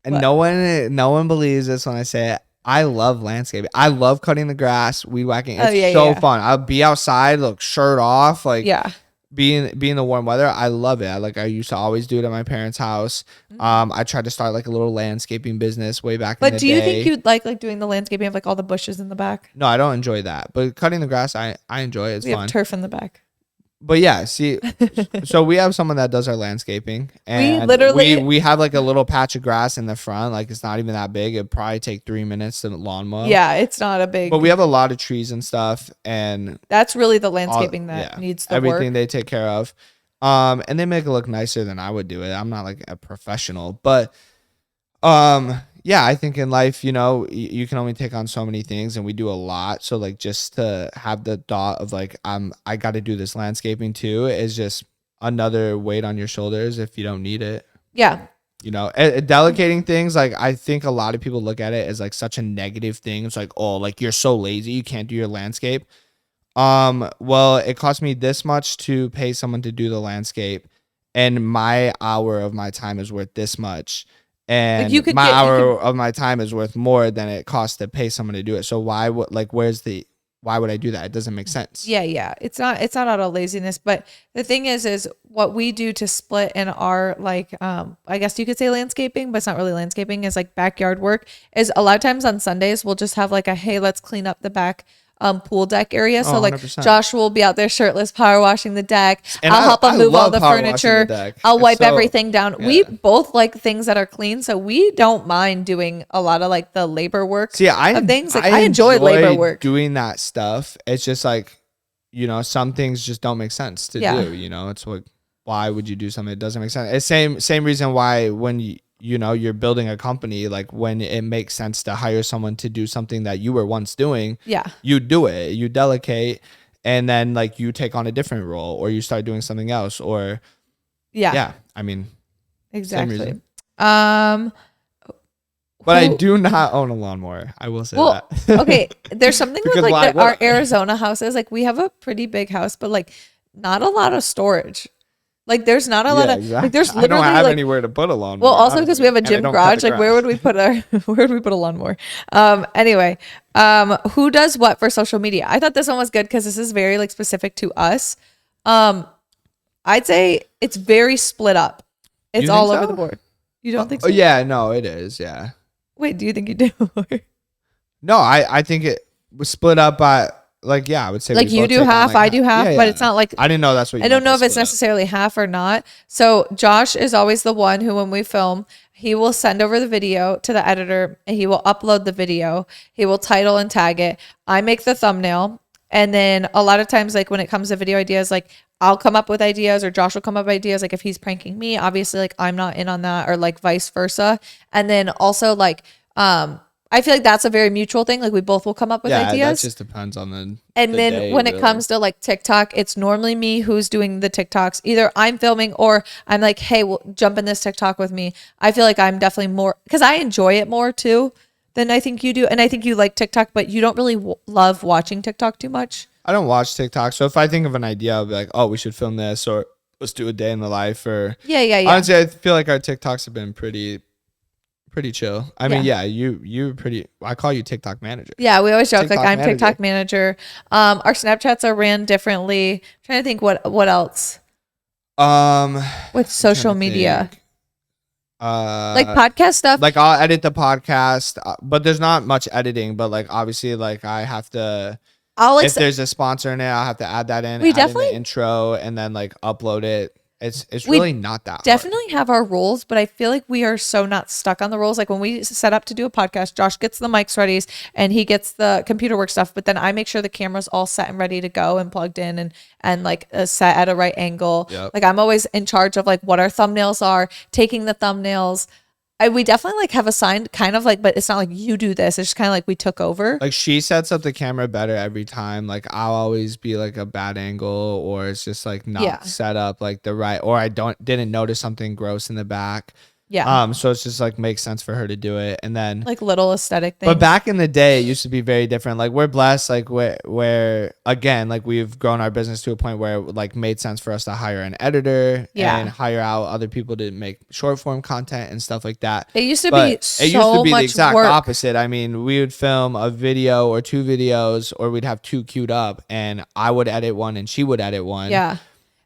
and What? no one believes this when I say it. I love landscaping. I love cutting the grass, weed whacking. It's yeah. fun. I'll be outside, look, shirt off, like Yeah. be in the warm weather. I love it. I used to always do it at my parents' house. I tried to start like a little landscaping business way back in the day. But do you think you'd like doing the landscaping of like all the bushes in the back? No, I don't enjoy that. But cutting the grass, I enjoy it. It's We fun. have turf in the back. But yeah, see, so we have someone that does our landscaping, and literally- we have like a little patch of grass in the front. Like it's not even that big. It'd probably take 3 minutes to lawn mow. Yeah, it's not a big. But we have a lot of trees and stuff, and That's really the landscaping that needs the everything work. they take care of. And they make it look nicer than I would do it. I'm not like a professional, but yeah, I think in life, you can only take on so many things, and we do a lot. So like just to have the thought of like I got to do this landscaping too is just another weight on your shoulders if you don't need it. Yeah. You know, delegating things, like I think a lot of people look at it as like such a negative thing. It's like, oh, like you're so lazy, you can't do your landscape. Well, it cost me this much to pay someone to do the landscape, and my hour of my time is worth this much. And you could my hour of my time is worth more than it costs to pay someone to do it. So why would why would I do that? It doesn't make sense. Yeah. It's not out of laziness, but the thing is what we do to split in our like I guess you could say landscaping, but it's not really landscaping, is like backyard work, is a lot of times on Sundays we'll just have like a, hey, let's clean up the back pool deck area. So like 100%. Josh will be out there shirtless power washing the deck. I'll help him move all the furniture. I'll wipe everything down. Yeah. We both like things that are clean, so we don't mind doing a lot of like the labor work. See, of things. Like I enjoy labor work. Doing that stuff. It's just like, you know, some things just don't make sense to do. You know, it's like, why would you do something that doesn't make sense? It's same reason why when you know, you're building a company, like when it makes sense to hire someone to do something that you were once doing, you do it, you delegate, and then like you take on a different role, or you start doing something else, or I mean, exactly. Same reason. But I do not own a lawnmower. I will say that. Okay, there's something with like our Arizona houses. Like we have a pretty big house, but like not a lot of storage. Like there's not a lot of like there's literally I don't have like, anywhere to put a lawnmower. Well, also because we have a gym garage. Like where would we put a lawnmower? Anyway, who does what for social media? I thought this one was good because this is very like specific to us. I'd say it's very split up. It's all over the board. You don't think so? Yeah, no, it is. Yeah. Wait, do you think you do? No, I think it was split up by like, I would say like you do half, I do half, but it's not like I didn't know that's what you I don't know if it's necessarily half or not. So Josh is always the one who, when we film, he will send over the video to the editor and he will upload the video. He will title and tag it. I make the thumbnail. And then a lot of times, like when it comes to video ideas, like I'll come up with ideas or Josh will come up with ideas. Like if he's pranking me, obviously like I'm not in on that, or like vice versa. And then also like, I feel like that's a very mutual thing. Like we both will come up with ideas. Yeah, that just depends on the And the then day, when it comes to like TikTok, it's normally me who's doing the TikToks. Either I'm filming or I'm like, hey, we'll jump in this TikTok with me. I feel like I'm definitely more, because I enjoy it more too than I think you do. And I think you like TikTok, but you don't really love watching TikTok too much. I don't watch TikTok. So if I think of an idea, I'll be like, oh, we should film this, or let's do a day in the life. Or yeah. Honestly, I feel like our TikToks have been pretty chill. I mean, you pretty. I call you TikTok manager. Yeah, we always joke TikTok like I'm manager. TikTok manager. Our Snapchats are ran differently. I'm trying to think what else. With social media. Like podcast stuff. Like I'll edit the podcast, but there's not much editing. But like obviously, like I have to. If there's a sponsor in it, I'll have to add that in. We definitely in the intro and then like upload it. It's really not that definitely hard. Have our rules, but I feel like we are so not stuck on the rules. Like when we set up to do a podcast, Josh gets the mics ready and he gets the computer work stuff, but then I make sure the camera's all set and ready to go and plugged in and like set at a right angle. Yep. Like I'm always in charge of like what our thumbnails are, taking the thumbnails. We definitely like have assigned kind of like, but it's not like you do this. It's just kind of like we took over. Like she sets up the camera better every time. Like I'll always be like a bad angle, or it's just like not set up like the right, or I didn't notice something gross in the back. Yeah. So it's just like makes sense for her to do it, and then like little aesthetic things. But back in the day, it used to be very different. Like we're blessed, like where again, like we've grown our business to a point where it like made sense for us to hire an editor and hire out other people to make short form content and stuff like that. It used to be the exact opposite. I mean, we would film a video or two videos, or we'd have two queued up, and I would edit one and she would edit one. Yeah.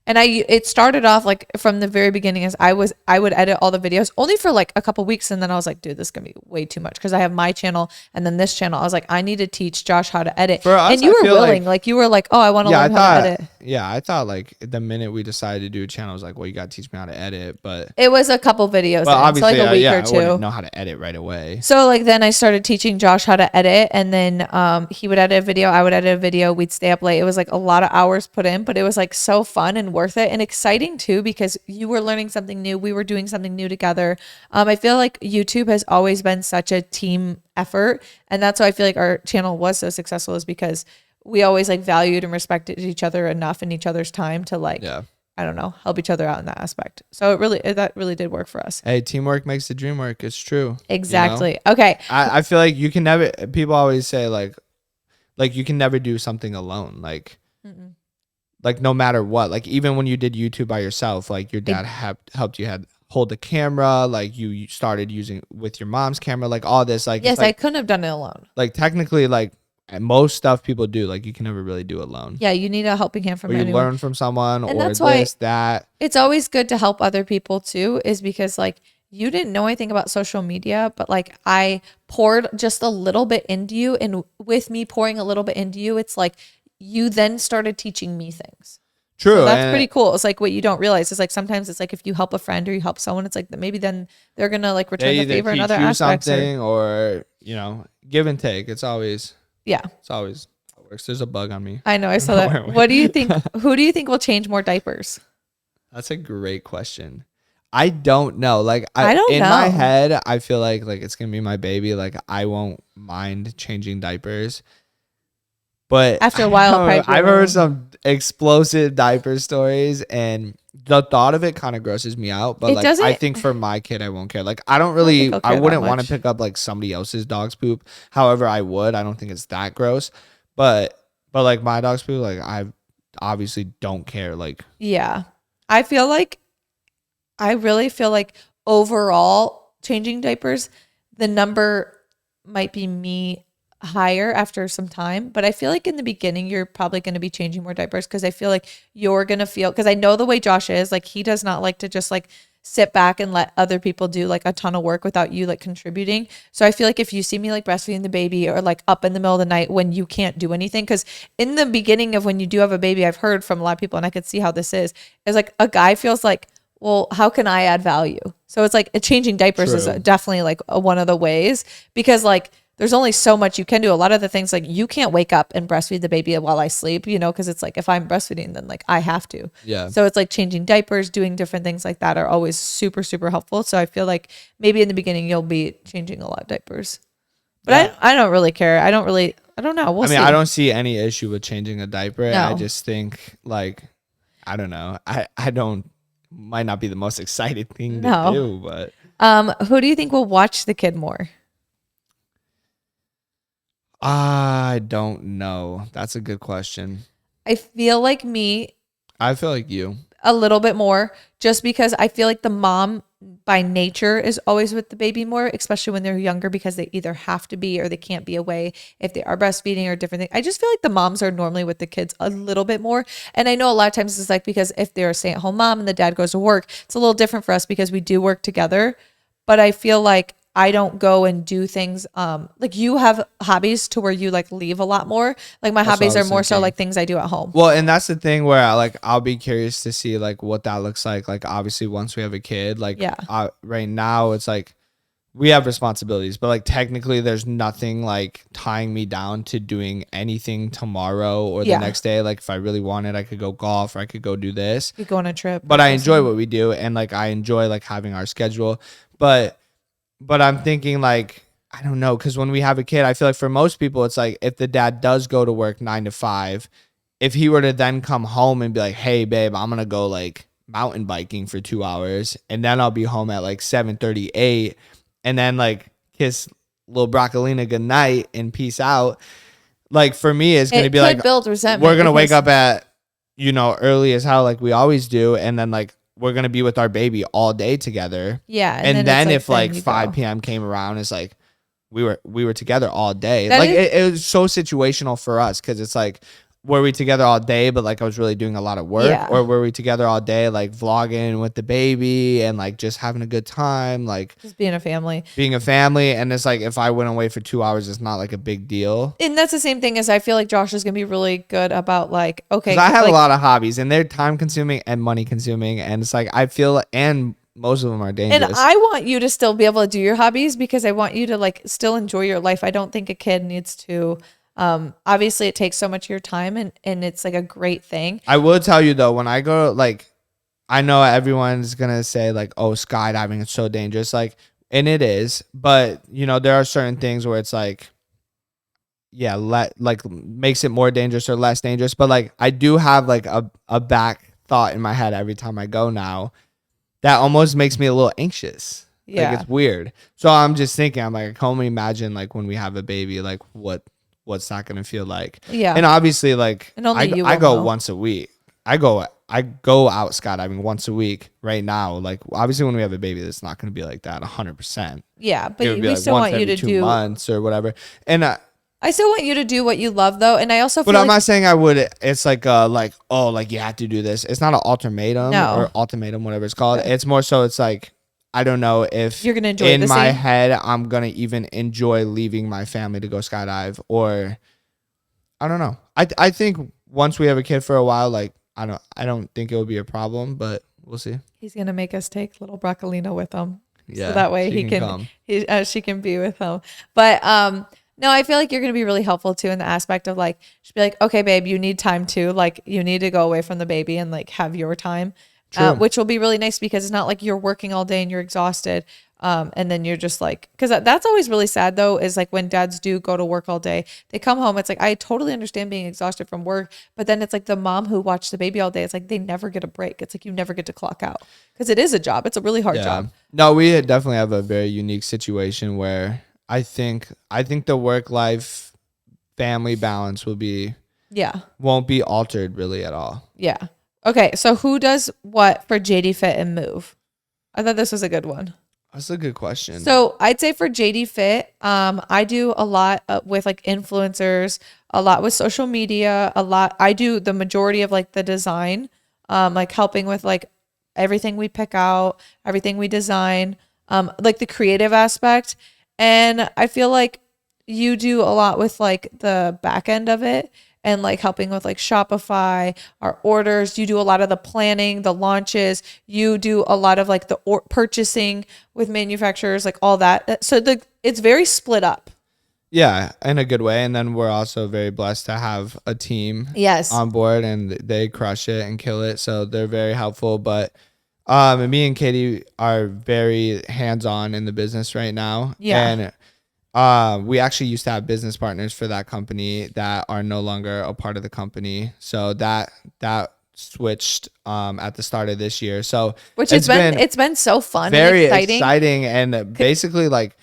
And it started off like from the very beginning as I would edit all the videos only for like a couple weeks. And then I was like, dude, this is going to be way too much. Cause I have my channel and then this channel. I was like, I need to teach Josh how to edit. For us, and you were willing, like you were like, oh, I want to learn how to edit. Yeah. I thought like the minute we decided to do a channel, I was like, well, you got to teach me how to edit. But it was a couple videos. Well, obviously, so like a week or two. I wouldn't know how to edit right away. So like then I started teaching Josh how to edit, and then he would edit a video. I would edit a video. We'd stay up late. It was like a lot of hours put in, but it was like so fun and worth it and exciting too, because you were learning something new. We were doing something new together. I feel like YouTube has always been such a team effort. And that's why I feel like our channel was so successful, is because we always like valued and respected each other enough in each other's time to like I don't know, help each other out in that aspect. So that really did work for us. Hey, teamwork makes the dream work. It's true. Exactly. Okay. I feel like you can never, people always say like you can never do something alone. Mm-mm. Like no matter what, like even when you did YouTube by yourself, like your dad helped you hold the camera, like you started using with your mom's camera, like all this, like, Yes, it's like, I couldn't have done it alone. like technically, like most stuff people do, like you can never really do alone. Yeah, you need a helping hand from Or you anyone. learn from someone, And or that's why this, that. it's always good to help other people too, is because like you didn't know anything about social media, but like I poured just a little bit into you. And with me pouring a little bit into you, it's like you then started teaching me things. True. So that's and pretty cool. It's like what you don't realize is like sometimes it's like if you help a friend or you help someone, it's like that maybe then they're gonna like return they the either favor in teach other you aspects. something, or give and take. It's always Yeah, how it works. There's a bug on me. I know. I saw that. What do you think? Who do you think will change more diapers? That's a great question. I don't know. Like I don't in know. my head, I feel like it's gonna be my baby. Like I won't mind changing diapers. But After a while, I probably have will. heard some explosive diaper stories, and the thought of it kind of grosses me out. But It like, I doesn't. think for my kid, I won't care. Like, I don't I don't think really, I'll I care that wouldn't want to much. pick up like somebody else's dog's poop. However, I would. I don't think it's that gross. But like my dog's poop, like I obviously don't care. Like, Yeah, I feel like I really feel like overall changing diapers, the number might be me higher after some time. But I feel like in the beginning, you're probably going to be changing more diapers because I feel like you're going to feel, because I know the way Josh is, like he does not like to just like sit back and let other people do like a ton of work without you like contributing. So I feel like if you see me like breastfeeding the baby or like up in the middle of the night when you can't do anything, because in the beginning of when you do have a baby, I've heard from a lot of people and I could see how this is like a guy feels like, well, how can I add value? So it's like changing diapers is True. definitely like one of the ways, because like there's only so much you can do. A lot of the things like you can't wake up and breastfeed the baby while I sleep, because it's like if I'm breastfeeding, then like I have to. yeah. So it's like changing diapers, doing different things like that are always super, super helpful. So I feel like maybe in the beginning you'll be changing a lot of diapers. But Yeah. I don't really care. I don't know. We'll see. I don't see any issue with changing a diaper. No. I just think like, I don't know. I don't, might not be the most excited thing to No. do, but Who do you think will watch the kid more? I don't know. That's a good question. I feel like me I feel like you. a little bit more, just because I feel like the mom by nature is always with the baby more, especially when they're younger, because they either have to be or they can't be away if they are breastfeeding or different things. I just feel like the moms are normally with the kids a little bit more. And I know a lot of times it's like because if they're a stay-at-home mom and the dad goes to work, it's a little different for us because we do work together. But I feel like I don't go and do things like you have hobbies to where you like leave a lot more. Like my That's what hobbies I are was more so thinking. like things I do at home. Well, and that's the thing where I'll be curious to see like what that looks like. Like obviously once we have a kid, like Yeah. Right now it's like we have responsibilities, but like technically there's nothing like tying me down to doing anything tomorrow or the Yeah. next day. Like if I really wanted, I could go golf or I could go do this. You go on a trip. But I enjoy what we do, and like I enjoy like having our schedule. But I'm thinking like I don't know, because when we have a kid, I feel like for most people it's like if the dad does go to work 9 to 5, if he were to then come home and be like, hey babe, I'm gonna go like mountain biking for 2 hours and then I'll be home at like 7:38 and then like kiss little broccolina goodnight and peace out. Like for me it's gonna It be could like build resentment. we're gonna wake because- up at early as hell like we always do, and then like we're gonna be with our baby all day together. Yeah. And then it's if like you 5 go. p.m. came around, it's like we were together all day. That Like is- it was so situational for us because it's like, were we together all day but like I was really doing a lot of work? Yeah. Or were we together all day like vlogging with the baby and like just having a good time, like Just being a family. being a family? And it's like if I went away for 2 hours, it's not like a big deal. And that's the same thing as I feel like Josh is going to be really good about like, okay. Because I have like, a lot of hobbies and they're time consuming and money consuming, and it's like I feel, and most of them are dangerous. And I want you to still be able to do your hobbies because I want you to like still enjoy your life. I don't think a kid needs to, obviously it takes so much of your time and it's like a great thing. I will tell you though, when I go, like, I know everyone's gonna say like, oh, skydiving is so dangerous, like, and it is, but there are certain things where it's like, yeah, like makes it more dangerous or less dangerous. But like I do have like a back thought in my head every time I go now that almost makes me a little anxious. Like Yeah. it's weird. So I'm just thinking, I'm like, I can only imagine like when we have a baby, like what's that gonna feel like? Yeah. And obviously, like And only you I will go know. once a week. I go out skydiving once a week right now. Like obviously when we have a baby, it's not gonna be like that 100%. Yeah, It but would be we like still once want you every to 2 months or whatever. And I still want you to do what you love though. And I also but feel I'm like not saying I would. It's like oh like you have to do this. It's not an ultimatum no, or ultimatum, whatever it's called. It's more so it's like I don't know if you're gonna enjoy it in the my same. head I'm gonna even enjoy leaving my family to go skydive, or I don't know. I think once we have a kid for a while, like I don't think it would be a problem, but we'll see. He's gonna make us take little Broccolino with him, so Yeah, that way she can come. she can be with him. But no, I feel like you're gonna be really helpful too in the aspect of like she'll be like, okay, babe, you need time too. Like you need to go away from the baby and like have your time, True. which will be really nice because it's not like you're working all day and you're exhausted. And then you're just like, because that's always really sad though, is like when dads do go to work all day, they come home. It's like, I totally understand being exhausted from work, but then it's like the mom who watched the baby all day. It's like they never get a break. It's like you never get to clock out because it is a job. It's a really hard job. No, we definitely have a very unique situation where I think the work life family balance Yeah. won't be altered really at all. Yeah. Okay. So who does what for JD Fit and Move? I thought this was a good one. That's a good question. So I'd say for JD Fit, I do a lot with like influencers, a lot with social media, a lot. I do the majority of like the design, like helping with like everything we pick out, everything we design, like the creative aspect. And I feel like you do a lot with like the back end of it and like helping with like Shopify, our orders. You do a lot of the planning, the launches. You do a lot of like the purchasing with manufacturers, like all that. So it's very split up. Yeah, in a good way. And then we're also very blessed to have a team Yes. on board, and they crush it and kill it. So they're very helpful. But me and Katie are very hands-on in the business right now. Yeah. And we actually used to have business partners for that company that are no longer a part of the company. So that switched at the start of this year. So Which it's been so fun very and exciting. and basically like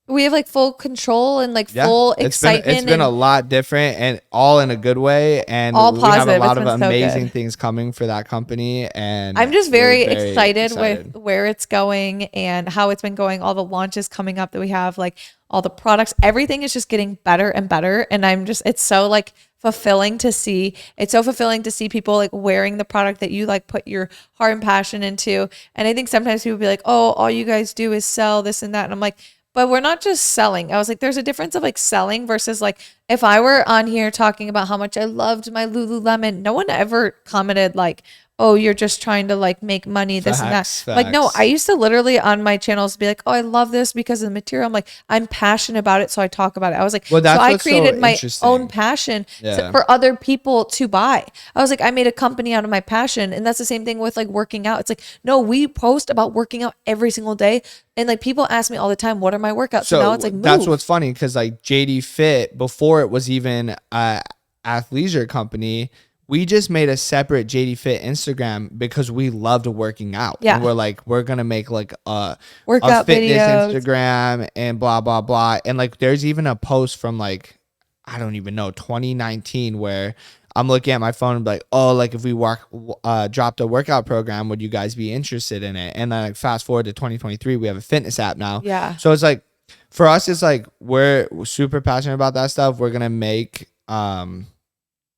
We have like full control and like full excitement. It's been a lot different and all in a good way. And all we have a positive. lot It's of been so amazing good. things coming for that company. And I'm just we're very excited with where it's going and how it's been going. All the launches coming up that we have, like all the products, everything is just getting better and better. And it's so like fulfilling to see. It's so fulfilling to see people like wearing the product that you like put your heart and passion into. And I think sometimes people be like, oh, all you guys do is sell this and that. And I'm like, but we're not just selling. I was like, there's a difference of like selling versus like if I were on here talking about how much I loved my Lululemon, no one ever commented like, oh, you're just trying to like make money, this and that. Like, no, I used to literally on my channels be like, oh, I love this because of the material. I'm like, I'm passionate about it. So I talk about it. I was like, Well, so I what's so created my interesting. own passion for other people to buy. I was like, I made a company out of my passion. And that's the same thing with like working out. It's like, no, we post about working out every single day. And like people ask me all the time, what are my workouts? So now it's like, that's what's funny because like JD Fit, before it was even athleisure company, we just made a separate JD Fit Instagram because we loved working out. Yeah. And we're like, we're going to make like a workout fitness videos. Instagram and blah, blah, blah. And like, there's even a post from like, I don't even know, 2019 where I'm looking at my phone and be like, oh, like if we dropped a workout program, would you guys be interested in it? And then like fast forward to 2023, we have a fitness app now. Yeah. So it's like, for us, it's like, we're super passionate about that stuff. We're going to make,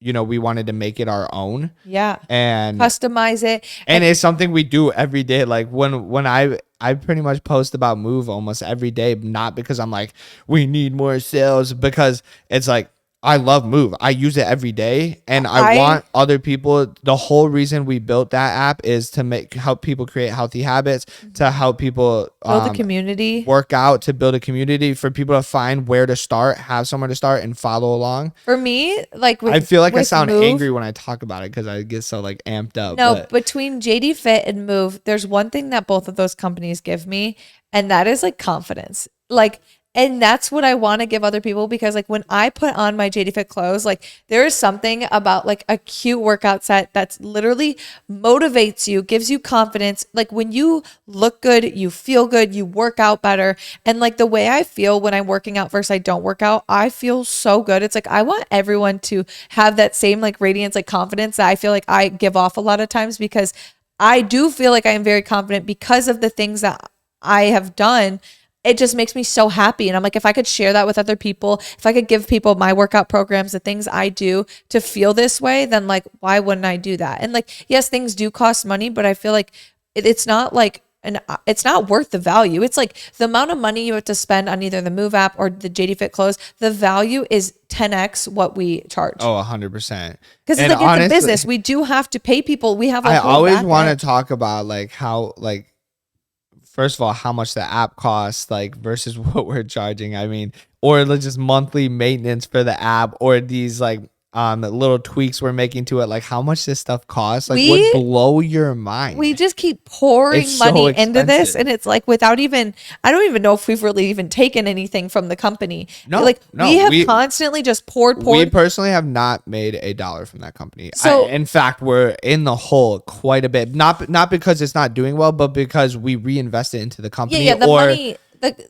we wanted to make it our own. Yeah. And customize it. And it's something we do every day. Like when I pretty much post about Move almost every day, not because I'm like, we need more sales, because it's like, I love Move. I use it every day, and I want other people. The whole reason we built that app is to help people create healthy habits, to help people build a community, work out, to build a community, for people to find where to start, have somewhere to start, and follow along. For me, like I feel like I sound Move, angry when I talk about it because I get so like amped up. No, between JD Fit and Move, there's one thing that both of those companies give me, and that is like confidence. Like and that's what I want to give other people, because like when I put on my JD Fit clothes, like there is something about like a cute workout set that's literally motivates you, gives you confidence. Like when you look good, you feel good, you work out better. And like the way I feel when I'm working out versus I don't work out, I feel so good. It's like I want everyone to have that same like radiance, like confidence that I feel like I give off a lot of times, because I do feel like I am very confident because of the things that I have done. It just makes me so happy. And I'm like, if I could share that with other people, if I could give people my workout programs, the things I do to feel this way, then like, why wouldn't I do that? And like, yes, things do cost money, but I feel like it's not like, it's not worth the value. It's like the amount of money you have to spend on either the Move app or the JD Fit clothes, the value is 10x what we charge. Oh, 100%. Because it's like, honestly, it's a business. We do have to pay people. We have a whole I always want to talk about like how, like, first of all, how much the app costs, like versus what we're charging. I mean, or just monthly maintenance for the app, or these like little tweaks we're making to it. Like how much this stuff costs, like would blow your mind. We just keep pouring money into this, and it's like without even, I don't even know if we've really even taken anything from the company. No, like we have constantly just poured. We personally have not made $1 from that company. So in fact, we're in the hole quite a bit. Not because it's not doing well, but because we reinvest it into the company. Yeah, the money.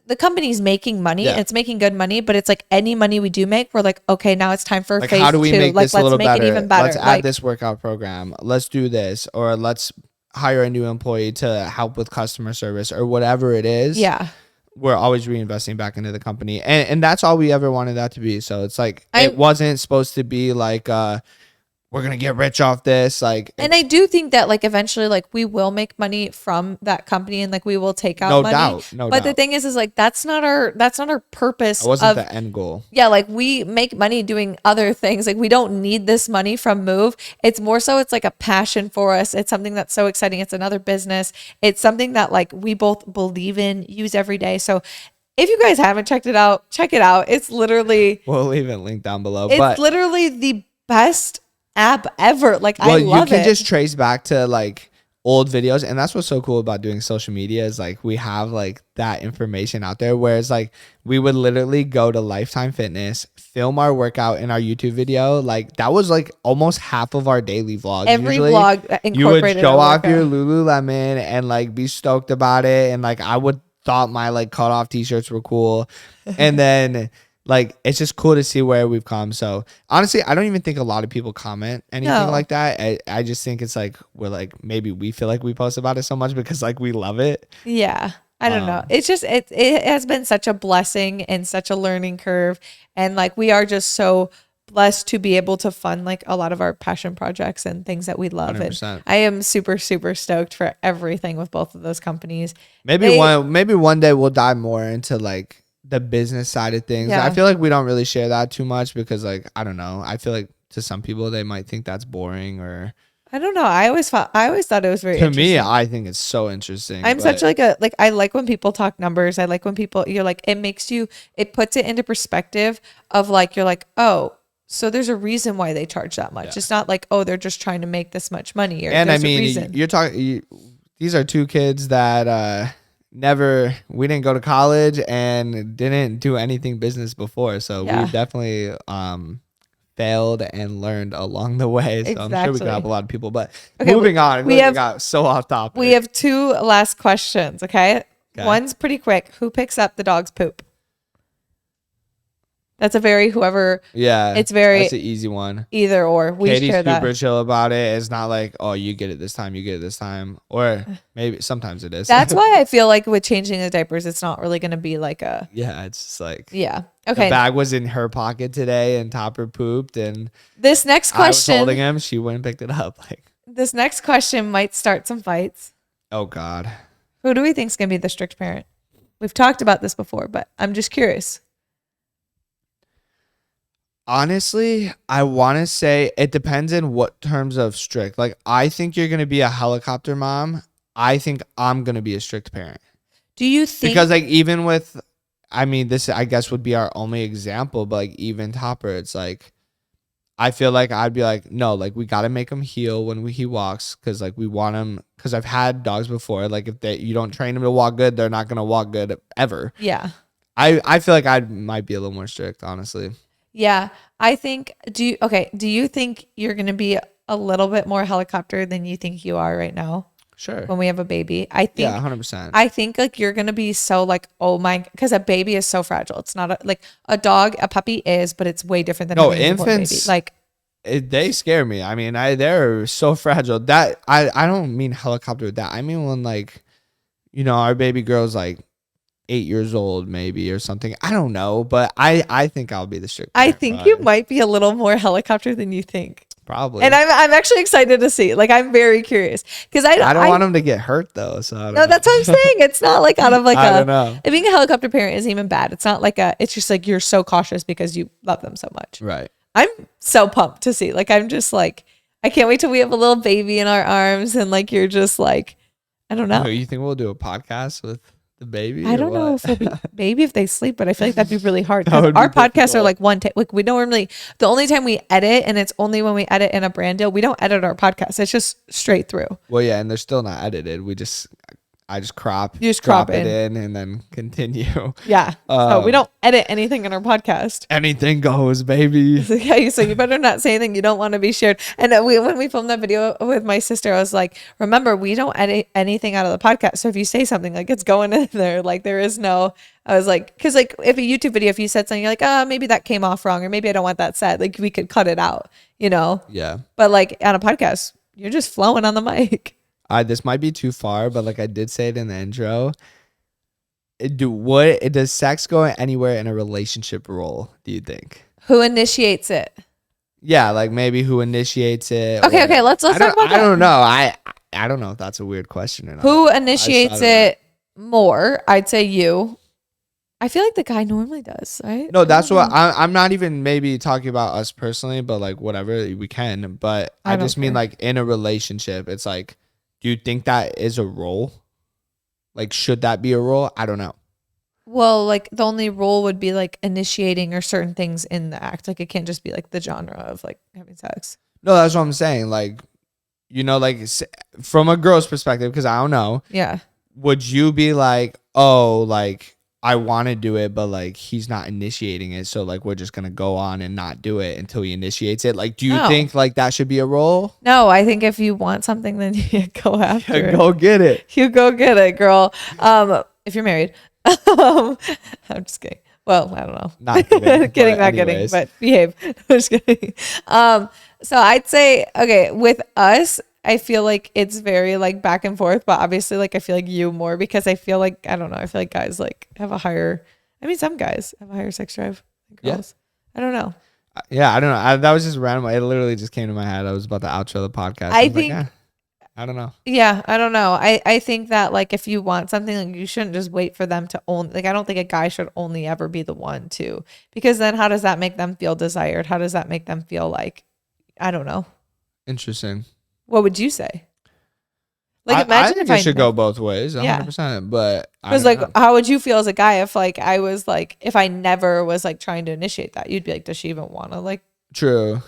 The company's making money, and it's making good money, but it's like any money we do make, we're like, okay, now it's time for like, phase how do we 2. make like, this a little let's make better? It even better. Let's add this workout program. Let's do this, or let's hire a new employee to help with customer service, or whatever it is. Yeah. We're always reinvesting back into the company. And that's all we ever wanted that to be. So it's like, it wasn't supposed to be like, we're going to get rich off this. Like, and I do think that like eventually like we will make money from that company, and like we will take out money. No doubt. But the thing is like, that's not our purpose. It wasn't the end goal. Yeah. Like we make money doing other things. Like we don't need this money from Move. It's more so it's like a passion for us. It's something that's so exciting. It's another business. It's something that like we both believe in, use every day. So if you guys haven't checked it out, check it out. It's literally, we'll leave a link down below. It's literally the best app ever. Like, I love it. You can just trace back to like old videos, and that's what's so cool about doing social media is like we have like that information out there, whereas like we would literally go to Lifetime Fitness, film our workout in our YouTube video. Like that was like almost half of our daily vlog. Every vlog incorporated, you would show off your Lululemon and like be stoked about it, and like I would thought my like cut off t-shirts were cool, and then like it's just cool to see where we've come. So honestly, I don't even think a lot of people comment anything like that. I just think it's like we're like, maybe we feel like we post about it so much because like we love it. Yeah. I don't know. It's just it has been such a blessing and such a learning curve, and like we are just so blessed to be able to fund like a lot of our passion projects and things that we love. 100%. And I am super stoked for everything with both of those companies. Maybe one day we'll dive more into like the business side of things. Yeah. I feel like we don't really share that too much because like, I don't know. I feel like to some people they might think that's boring, or I don't know. I always thought it was very interesting. To me, I think it's so interesting. I'm such like I like when people talk numbers. I like when people, you're like, it puts it into perspective of like, you're like, oh, so there's a reason why they charge that much. Yeah. It's not like, oh, they're just trying to make this much money. And I mean, you're talking, these are two kids that, we didn't go to college and didn't do anything business before. So we definitely failed and learned along the way. So exactly. I'm sure we can help a lot of people. But moving on, we got so off topic. We have 2 last questions. Okay. One's pretty quick. Who picks up the dog's poop? That's a very it's very, that's an easy one. Either or. We Katie's share that. super chill about it. It's not like, oh, you get it this time, or maybe sometimes it is. That's why I feel like with changing the diapers, it's not really going to be like a. Yeah, it's just like. Yeah. Okay. The bag was in her pocket today, and Topper pooped, and this next question, I was holding him. She went and picked it up. Like this next question might start some fights. Oh God. Who do we think is going to be the strict parent? We've talked about this before, but I'm just curious. Honestly, I want to say it depends in what terms of strict. Like, I think you're going to be a helicopter mom. I think I'm going to be a strict parent. Do you think? Because like even with, I mean, this I guess would be our only example, but like even Topper, it's like, I feel like I'd be like, no, like we got to make him heel when he walks, because like we want him, because I've had dogs before. Like if you don't train them to walk good, they're not going to walk good ever. Yeah. I feel like I might be a little more strict, honestly. Yeah. I think, do you think you're going to be a little bit more helicopter than you think you are right now Sure. when we have a baby? Yeah, 100%. I think like you're going to be so like, oh my, because a baby is so fragile. It's not like a dog, a puppy is, but it's way different than No, having a newborn infants, baby. Like, they scare me. I mean, they're so fragile. That I don't mean helicopter with that. I mean when like, our baby girl's like 8 years old maybe or something. I don't know, but I think I'll be the strict I parent, think you might be a little more helicopter than you think. probably. And I'm actually excited to see. Like, I'm very curious because I don't want them to get hurt though. So I don't know. that's what I'm saying. It's not like out of like I don't know. being a helicopter parent isn't even bad. It's not like it's just like you're so cautious because you love them so much. Right. I'm so pumped to see. Like, I'm just like, I can't wait till we have a little baby in our arms and like you're just like, I don't know. You think we'll do a podcast with the baby? I don't know if it'll be maybe if they sleep, but I feel like that'd be really hard. That would be Our podcasts difficult. are like one take. Like we don't normally. The only time we edit, and it's only when we edit in a brand deal. We don't edit our podcast. It's just straight through. Well, yeah, and they're still not edited. I just crop. You just drop crop it in. and then continue. Yeah. So we don't edit anything in our podcast. Anything goes, baby. Yeah, so you better not say anything you don't want to be shared. And when we filmed that video with my sister, I was like, remember, we don't edit anything out of the podcast. So if you say something, like it's going in there, like there is no, I was like, because like if a YouTube video, if you said something, you're like, maybe that came off wrong, or maybe I don't want that said, like we could cut it out, Yeah. But like on a podcast, you're just flowing on the mic. This might be too far, but like I did say it in the intro. Does sex go anywhere in a relationship role, do you think? Who initiates it? Yeah, like maybe who initiates it. Okay, let's talk about that. I don't know. I don't know if that's a weird question or not. Who initiates it more? I'd say you. I feel like the guy normally does, right? No, that's what I'm not even maybe talking about us personally, but like whatever we can. But I just mean like in a relationship, it's like, do you think that is a role? Like, should that be a role? I don't know. Well, like the only role would be like initiating or certain things in the act. Like it can't just be like the genre of like having sex. No, that's what I'm saying. Like, like from a girl's perspective, because I don't know. Yeah. Would you be like, oh, like I want to do it, but like he's not initiating it, so like we're just gonna go on and not do it until he initiates it? Like, do you think like that should be a role? No, I think if you want something, then you go after it. Go get it. You go get it, girl. If you're married. I'm just kidding. Well, I don't know. Not kidding. Kidding, not kidding, but behave. I'm just kidding. So I'd say, okay, with us, I feel like it's very like back and forth, but obviously like I feel like you more because I feel like, I don't know, I feel like guys like have a higher, some guys have a higher sex drive than girls. Yeah. I don't know. Yeah, I don't know. That was just random. It literally just came to my head. I was about to outro the podcast. I think, like, I don't know. Yeah, I don't know. I think that like if you want something, like you shouldn't just wait for them to own. Like I don't think a guy should only ever be the one to, because then how does that make them feel desired? How does that make them feel like, I don't know. Interesting. What would you say? Like I think it should go both ways, 100%. Yeah. But because like, how would you feel as a guy if like I was like, if I never was like trying to initiate that? You'd be like, does she even want to like? True.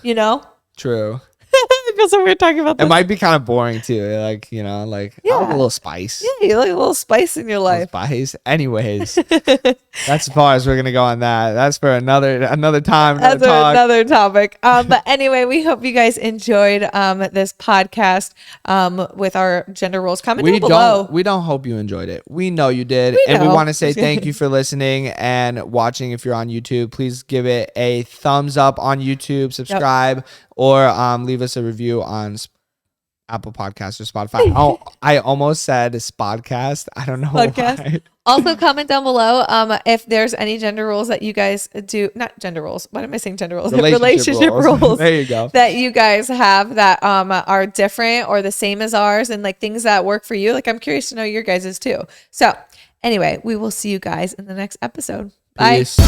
True. I feel so weird talking about this. It might be kind of boring too. Like, I like a little spice. Yeah, you like a little spice in your life. Spice. Anyways, that's as far as we're gonna go on that. That's for another time. That's another topic. But anyway, we hope you guys enjoyed this podcast with our gender roles. Comment down below. We don't hope you enjoyed it. We know you did, and we want to say thank you for listening and watching. If you're on YouTube, please give it a thumbs up on YouTube, subscribe, or leave us a review on Apple Podcasts or Spotify. I almost said Spodcast. I don't know why. Also, comment down below if there's any gender roles that you guys do. Not gender roles. What am I saying? Gender roles. Relationship roles. There you go. That you guys have that are different or the same as ours, and like things that work for you. Like I'm curious to know your guys's too. So anyway, we will see you guys in the next episode. Bye. Peace.